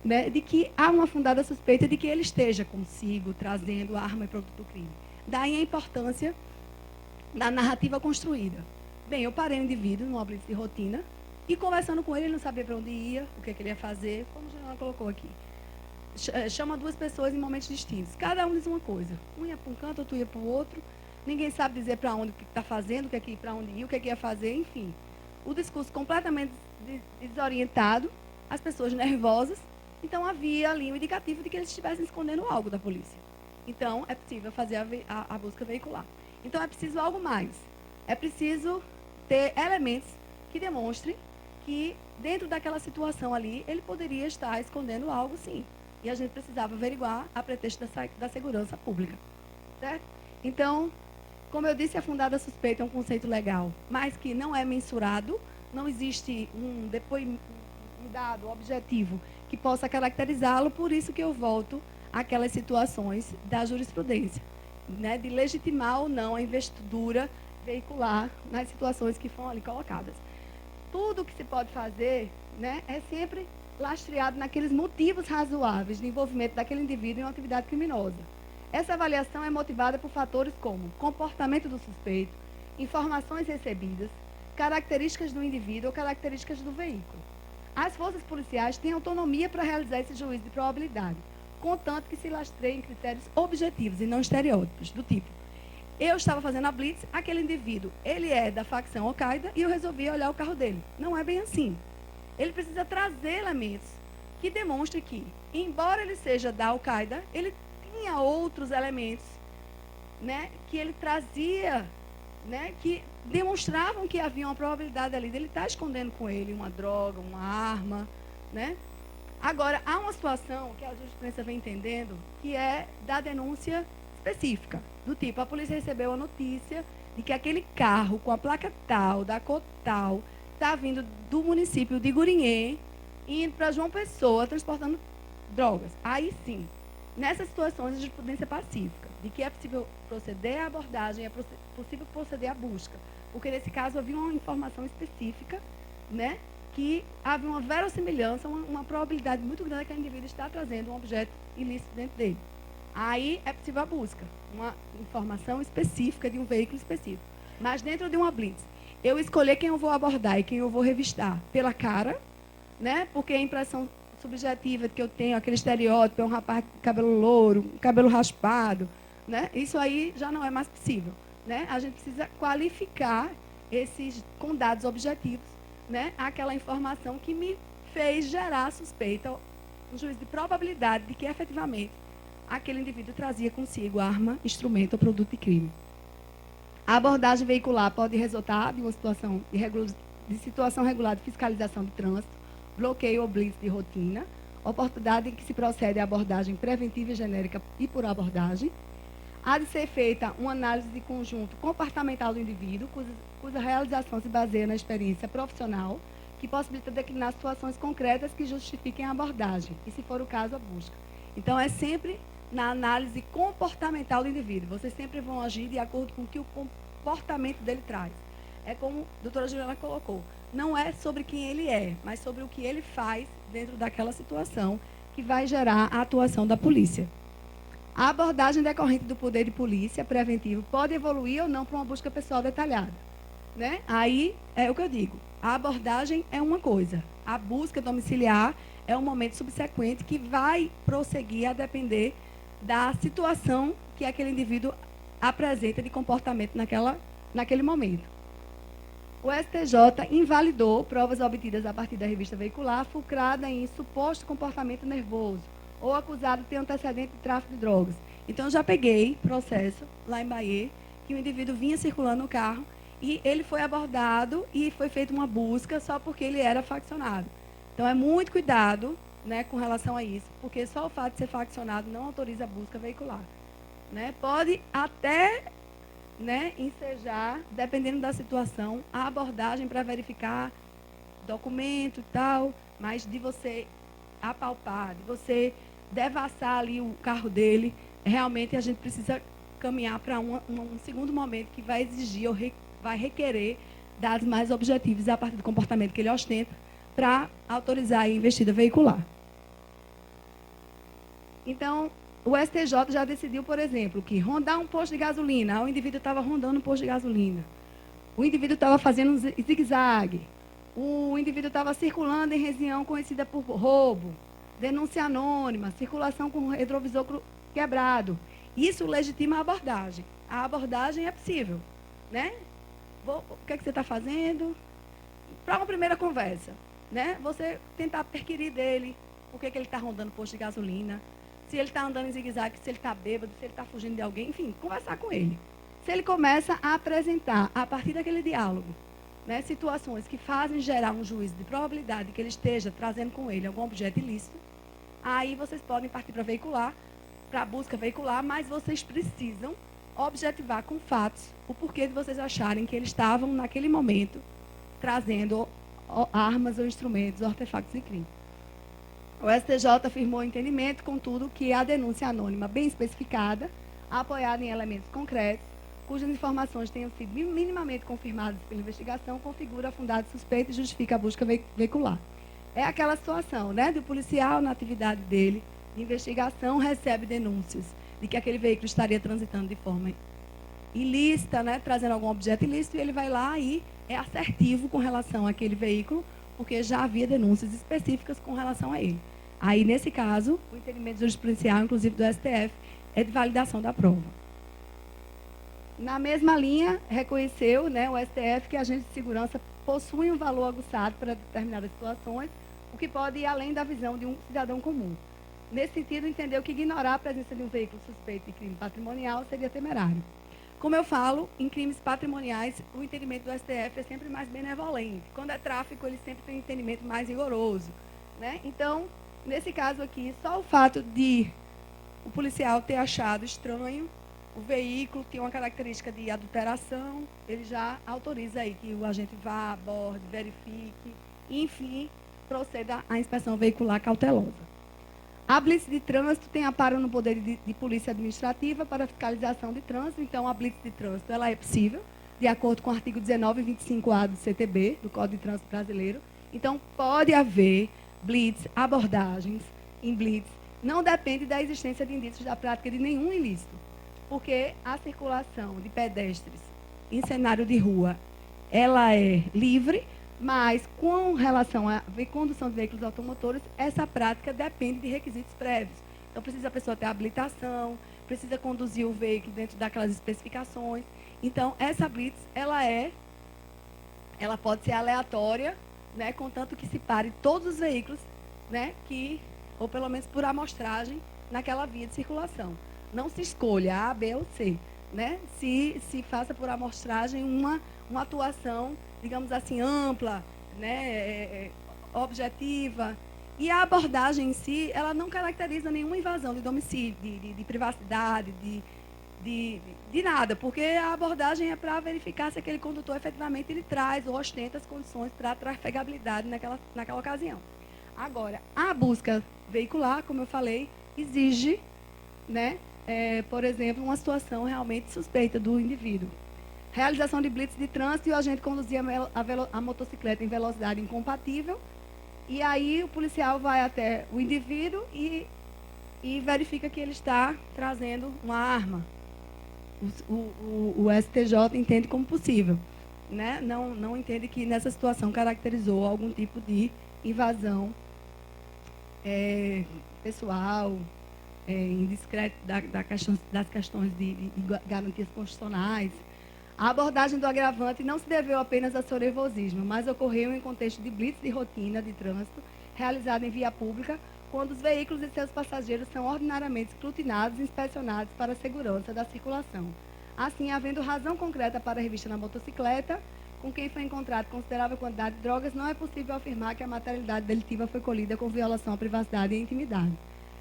Né, de que há uma fundada suspeita de que ele esteja consigo trazendo arma e produto do crime. Daí a importância da narrativa construída. Bem, eu parei um indivíduo numa blitz de rotina e conversando com ele não sabia para onde ia, o que ele ia fazer, como a Janela colocou aqui. Chama duas pessoas em momentos distintos. Cada um diz uma coisa. Um ia para um canto, outro ia para o outro. Ninguém sabe dizer para onde, o que está fazendo, para onde ia, o que ia fazer, enfim. O discurso completamente desorientado, as pessoas nervosas. Então, havia ali um indicativo de que eles estivessem escondendo algo da polícia. Então, é possível fazer a busca veicular. Então, é preciso algo mais. É preciso ter elementos que demonstrem que, dentro daquela situação ali, ele poderia estar escondendo algo, sim. E a gente precisava averiguar a pretexto da segurança pública. Certo? Então, como eu disse, a fundada suspeita é um conceito legal, mas que não é mensurado, não existe um dado objetivo que possa caracterizá-lo, por isso que eu volto àquelas situações da jurisprudência, né, de legitimar ou não a investidura veicular nas situações que foram ali colocadas. Tudo que se pode fazer, né, é sempre lastreado naqueles motivos razoáveis de envolvimento daquele indivíduo em uma atividade criminosa. Essa avaliação é motivada por fatores como comportamento do suspeito, informações recebidas, características do indivíduo ou características do veículo. As forças policiais têm autonomia para realizar esse juízo de probabilidade, contanto que se lastreiem critérios objetivos e não estereótipos, do tipo, eu estava fazendo a blitz, aquele indivíduo, ele é da facção Al-Qaeda e eu resolvi olhar o carro dele. Não é bem assim. Ele precisa trazer elementos que demonstrem que, embora ele seja da Al-Qaeda, ele tinha outros elementos, né, que ele trazia, né, que demonstravam que havia uma probabilidade ali dele estar escondendo com ele uma droga, uma arma, né? Agora, há uma situação que a jurisprudência vem entendendo, que é da denúncia específica, do tipo, a polícia recebeu a notícia de que aquele carro com a placa tal, da cor tal, está vindo do município de Gurinhém, indo para João Pessoa, transportando drogas. Aí sim, nessas situações, a jurisprudência pacífica, de que é possível proceder à abordagem, é possível proceder à busca, porque nesse caso havia uma informação específica, né, que havia uma verossimilhança, uma probabilidade muito grande que o indivíduo está trazendo um objeto ilícito dentro dele. Aí é possível a busca, uma informação específica de um veículo específico. Mas dentro de uma blitz, eu escolher quem eu vou abordar e quem eu vou revistar pela cara, né, porque a impressão subjetiva que eu tenho, aquele estereótipo, é um rapaz com cabelo louro, cabelo raspado, né? Isso aí já não é mais possível, né? A gente precisa qualificar esses com dados objetivos, né? Aquela informação que me fez gerar suspeita, um juízo de probabilidade de que efetivamente aquele indivíduo trazia consigo arma, instrumento ou produto de crime. A abordagem veicular pode resultar de uma situação de situação regular de fiscalização de trânsito, bloqueio ou blitz de rotina, oportunidade em que se procede à abordagem preventiva e genérica e por abordagem. Há de ser feita uma análise de conjunto comportamental do indivíduo, cuja realização se baseia na experiência profissional, que possibilita declinar situações concretas que justifiquem a abordagem, e, se for o caso, a busca. Então, é sempre na análise comportamental do indivíduo. Vocês sempre vão agir de acordo com o que o comportamento dele traz. É como a doutora Juliana colocou, não é sobre quem ele é, mas sobre o que ele faz dentro daquela situação que vai gerar a atuação da polícia. A abordagem decorrente do poder de polícia preventivo pode evoluir ou não para uma busca pessoal detalhada, né? Aí é o que eu digo, a abordagem é uma coisa, a busca domiciliar é um momento subsequente que vai prosseguir a depender da situação que aquele indivíduo apresenta de comportamento naquele momento. O STJ invalidou provas obtidas a partir da revista veicular fulcrada em suposto comportamento nervoso ou acusado de ter antecedente de tráfico de drogas. Então, eu já peguei processo lá em Bahia, que o indivíduo vinha circulando no carro e ele foi abordado e foi feita uma busca só porque ele era faccionado. Então, é muito cuidado, né, com relação a isso, porque só o fato de ser faccionado não autoriza a busca veicular, né? Pode até, né, ensejar, dependendo da situação, a abordagem para verificar documento e tal, mas de você apalpar, de você devassar ali o carro dele, realmente a gente precisa caminhar para um segundo momento que vai exigir ou vai requerer dados mais objetivos a partir do comportamento que ele ostenta para autorizar a investida veicular. Então, o STJ já decidiu, por exemplo, que rondar um posto de gasolina, o indivíduo estava rondando um posto de gasolina, o indivíduo estava fazendo um zigue-zague, o indivíduo estava circulando em região conhecida por roubo, denúncia anônima, circulação com retrovisor quebrado. Isso legitima a abordagem. A abordagem é possível, né? O que é que você está fazendo? Para uma primeira conversa, né? Você tentar perquirir dele, por que ele está rondando posto de gasolina, se ele está andando em zigue-zague, se ele está bêbado, se ele está fugindo de alguém, enfim, conversar com ele. Se ele começa a apresentar, a partir daquele diálogo, né, situações que fazem gerar um juízo de probabilidade de que ele esteja trazendo com ele algum objeto ilícito, aí vocês podem partir para veicular, para a busca veicular, mas vocês precisam objetivar com fatos o porquê de vocês acharem que eles estavam, naquele momento, trazendo armas ou instrumentos ou artefatos de crime. O STJ afirmou o entendimento, contudo, que a denúncia anônima bem especificada, apoiada em elementos concretos, cujas informações tenham sido minimamente confirmadas pela investigação, configura a fundada suspeita e justifica a busca veicular. É aquela situação, né, do policial na atividade dele, de investigação, recebe denúncias de que aquele veículo estaria transitando de forma ilícita, né, trazendo algum objeto ilícito, e ele vai lá e é assertivo com relação àquele veículo, porque já havia denúncias específicas com relação a ele. Aí, nesse caso, o entendimento jurisprudencial, inclusive do STF, é de validação da prova. Na mesma linha, reconheceu, né, o STF que agentes de segurança possuem um valor aguçado para determinadas situações, o que pode ir além da visão de um cidadão comum. nesse sentido, entendeu que ignorar a presença de um veículo suspeito de crime patrimonial seria temerário. Como eu falo, em crimes patrimoniais, o entendimento do STF é sempre mais benevolente. Quando é tráfico, ele sempre tem um entendimento mais rigoroso, né? Então, nesse caso aqui, só o fato de o policial ter achado estranho o veículo, tinha uma característica de adulteração, ele já autoriza aí que o agente vá, aborde, verifique, e, enfim, proceda à inspeção veicular cautelosa. A blitz de trânsito tem amparo no poder de polícia administrativa para fiscalização de trânsito. Então, a blitz de trânsito ela é possível, de acordo com o artigo 19 e 25A do CTB, do Código de Trânsito Brasileiro. Então, pode haver blitz, abordagens em blitz. Não depende da existência de indícios da prática de nenhum ilícito, porque a circulação de pedestres em cenário de rua, ela é livre, mas, com relação à condução de veículos automotores, essa prática depende de requisitos prévios. Então, precisa a pessoa ter habilitação, precisa conduzir o veículo dentro daquelas especificações. Então, essa blitz, ela pode ser aleatória, né, contanto que se pare todos os veículos, né, ou pelo menos por amostragem, naquela via de circulação. Não se escolha A, B ou C, né? Se faça por amostragem uma atuação, digamos assim, ampla, né, objetiva. E a abordagem em si, ela não caracteriza nenhuma invasão de domicílio, de privacidade, de nada, porque a abordagem é para verificar se aquele condutor efetivamente ele traz ou ostenta as condições para a trafegabilidade naquela ocasião. Agora, a busca veicular, como eu falei, exige, né, por exemplo, uma situação realmente suspeita do indivíduo. Realização de blitz de trânsito e o agente conduzia a motocicleta em velocidade incompatível. E aí o policial vai até o indivíduo e verifica que ele está trazendo uma arma. O STJ entende como possível, né? Não entende que nessa situação caracterizou algum tipo de invasão pessoal, indiscreto das questões de garantias constitucionais. A abordagem do agravante não se deveu apenas a seu nervosismo, mas ocorreu em contexto de blitz de rotina de trânsito, realizado em via pública, quando os veículos e seus passageiros são ordinariamente escrutinados e inspecionados para a segurança da circulação. Assim, havendo razão concreta para a revista na motocicleta, com quem foi encontrado considerável quantidade de drogas, não é possível afirmar que a materialidade delitiva foi colhida com violação à privacidade e à intimidade.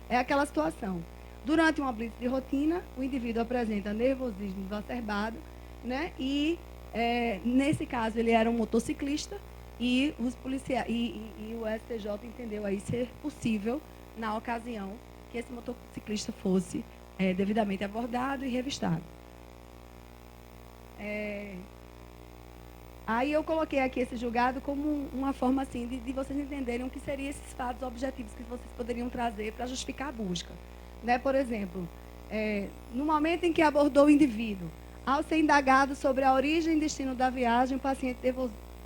É aquela situação. Durante uma blitz de rotina, o indivíduo apresenta nervosismo exacerbado, né? E, nesse caso, ele era um motociclista e os policiais e o STJ entendeu aí ser possível, na ocasião, que esse motociclista fosse devidamente abordado e revistado. Aí eu coloquei aqui esse julgado como uma forma assim de vocês entenderem o que seriam esses fatos objetivos que vocês poderiam trazer para justificar a busca. Né? Por exemplo, no momento em que abordou o indivíduo, ao ser indagado sobre a origem e destino da viagem, o paciente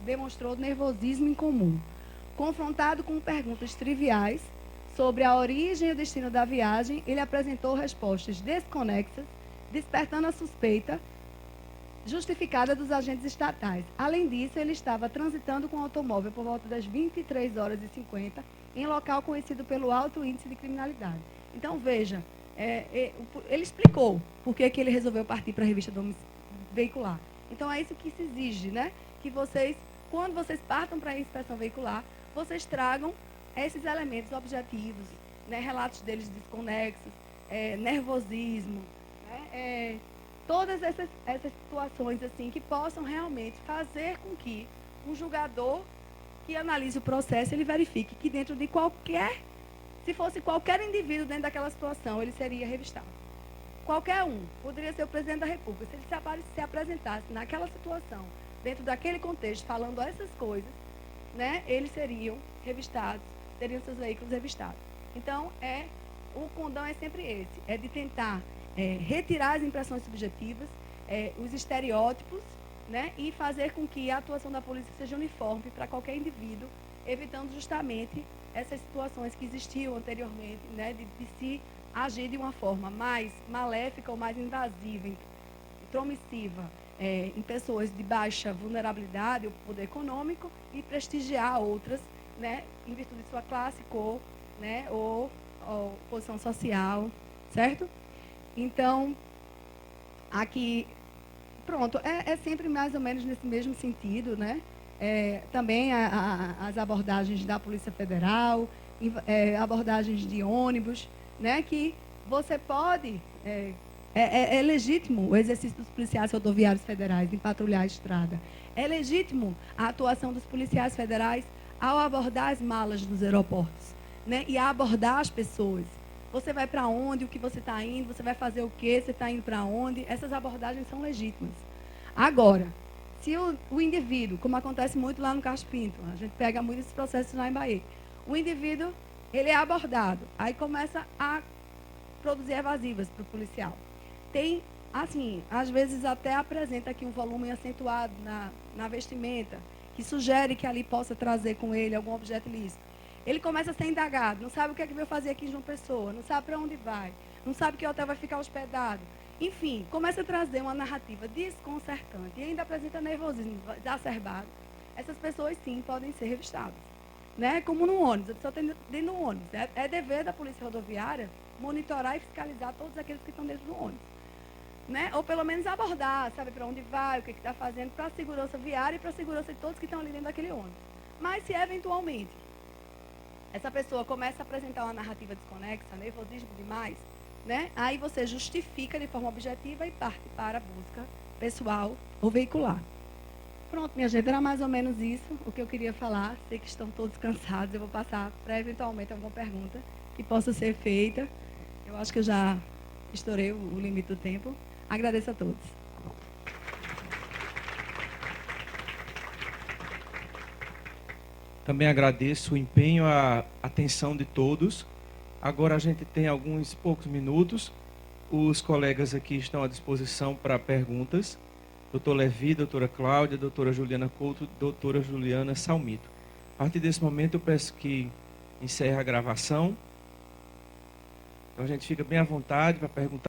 demonstrou nervosismo incomum. Confrontado com perguntas triviais sobre a origem e o destino da viagem, ele apresentou respostas desconexas, despertando a suspeita justificada dos agentes estatais. Além disso, ele estava transitando com o automóvel por volta das 23h50 em local conhecido pelo alto índice de criminalidade. Então, veja, ele explicou por que ele resolveu partir para a revista veicular. Então, é isso que se exige, né? Que vocês, quando vocês partam para a inspeção veicular, vocês tragam esses elementos objetivos, né? Relatos deles desconexos, nervosismo, né? Todas essas situações assim que possam realmente fazer com que um julgador que analise o processo, ele verifique que dentro de se fosse qualquer indivíduo dentro daquela situação, ele seria revistado. Qualquer um, poderia ser o presidente da República, se ele se apresentasse naquela situação, dentro daquele contexto, falando essas coisas, né, eles seriam revistados, teriam seus veículos revistados. Então, o condão é sempre esse, é de tentar retirar as impressões subjetivas, os estereótipos, né, e fazer com que a atuação da polícia seja uniforme para qualquer indivíduo, evitando justamente essas situações que existiam anteriormente, né, de se agir de uma forma mais maléfica ou mais invasiva, intromissiva, em pessoas de baixa vulnerabilidade ou poder econômico e prestigiar outras, né, em virtude de sua classe, cor, né, ou posição social, certo? Então, aqui, pronto, é sempre mais ou menos nesse mesmo sentido, né? Também as abordagens da Polícia Federal, abordagens de ônibus, né? Que você pode... É legítimo o exercício dos policiais rodoviários federais em patrulhar a estrada. É legítimo a atuação dos policiais federais ao abordar as malas dos aeroportos, né? E a abordar as pessoas. Você vai para onde, o que você está indo, você vai fazer o quê, você está indo para onde. Essas abordagens são legítimas. Agora, se o indivíduo, como acontece muito lá no Castro Pinto, a gente pega muito esses processos lá em Bahia, o indivíduo, ele é abordado, aí começa a produzir evasivas para o policial. Tem, assim, às vezes até apresenta aqui um volume acentuado na vestimenta, que sugere que ali possa trazer com ele algum objeto ilícito. Ele começa a ser indagado, não sabe o que é que veio fazer aqui em João Pessoa, não sabe para onde vai, não sabe que hotel vai ficar hospedado. Enfim, começa a trazer uma narrativa desconcertante e ainda apresenta nervosismo exacerbado. Essas pessoas, sim, podem ser revistadas. Né? Como no ônibus, a pessoa está dentro do ônibus. É dever da Polícia Rodoviária monitorar e fiscalizar todos aqueles que estão dentro do ônibus. Né? Ou pelo menos abordar, sabe para onde vai, o que está fazendo, para a segurança viária e para a segurança de todos que estão ali dentro daquele ônibus. Mas se eventualmente essa pessoa começa a apresentar uma narrativa desconexa, nervosismo demais, né? Aí você justifica de forma objetiva e parte para a busca pessoal ou veicular. Pronto, minha gente, era mais ou menos isso o que eu queria falar. Sei que estão todos cansados, eu vou passar para eventualmente alguma pergunta que possa ser feita. Eu acho que eu já estourei o limite do tempo. Agradeço a todos. Também agradeço o empenho, a atenção de todos. Agora a gente tem alguns poucos minutos. Os colegas aqui estão à disposição para perguntas. Doutor Levi, doutora Cláudia, doutora Juliana Couto, doutora Juliana Salmito. A partir desse momento eu peço que encerre a gravação. Então a gente fica bem à vontade para perguntar.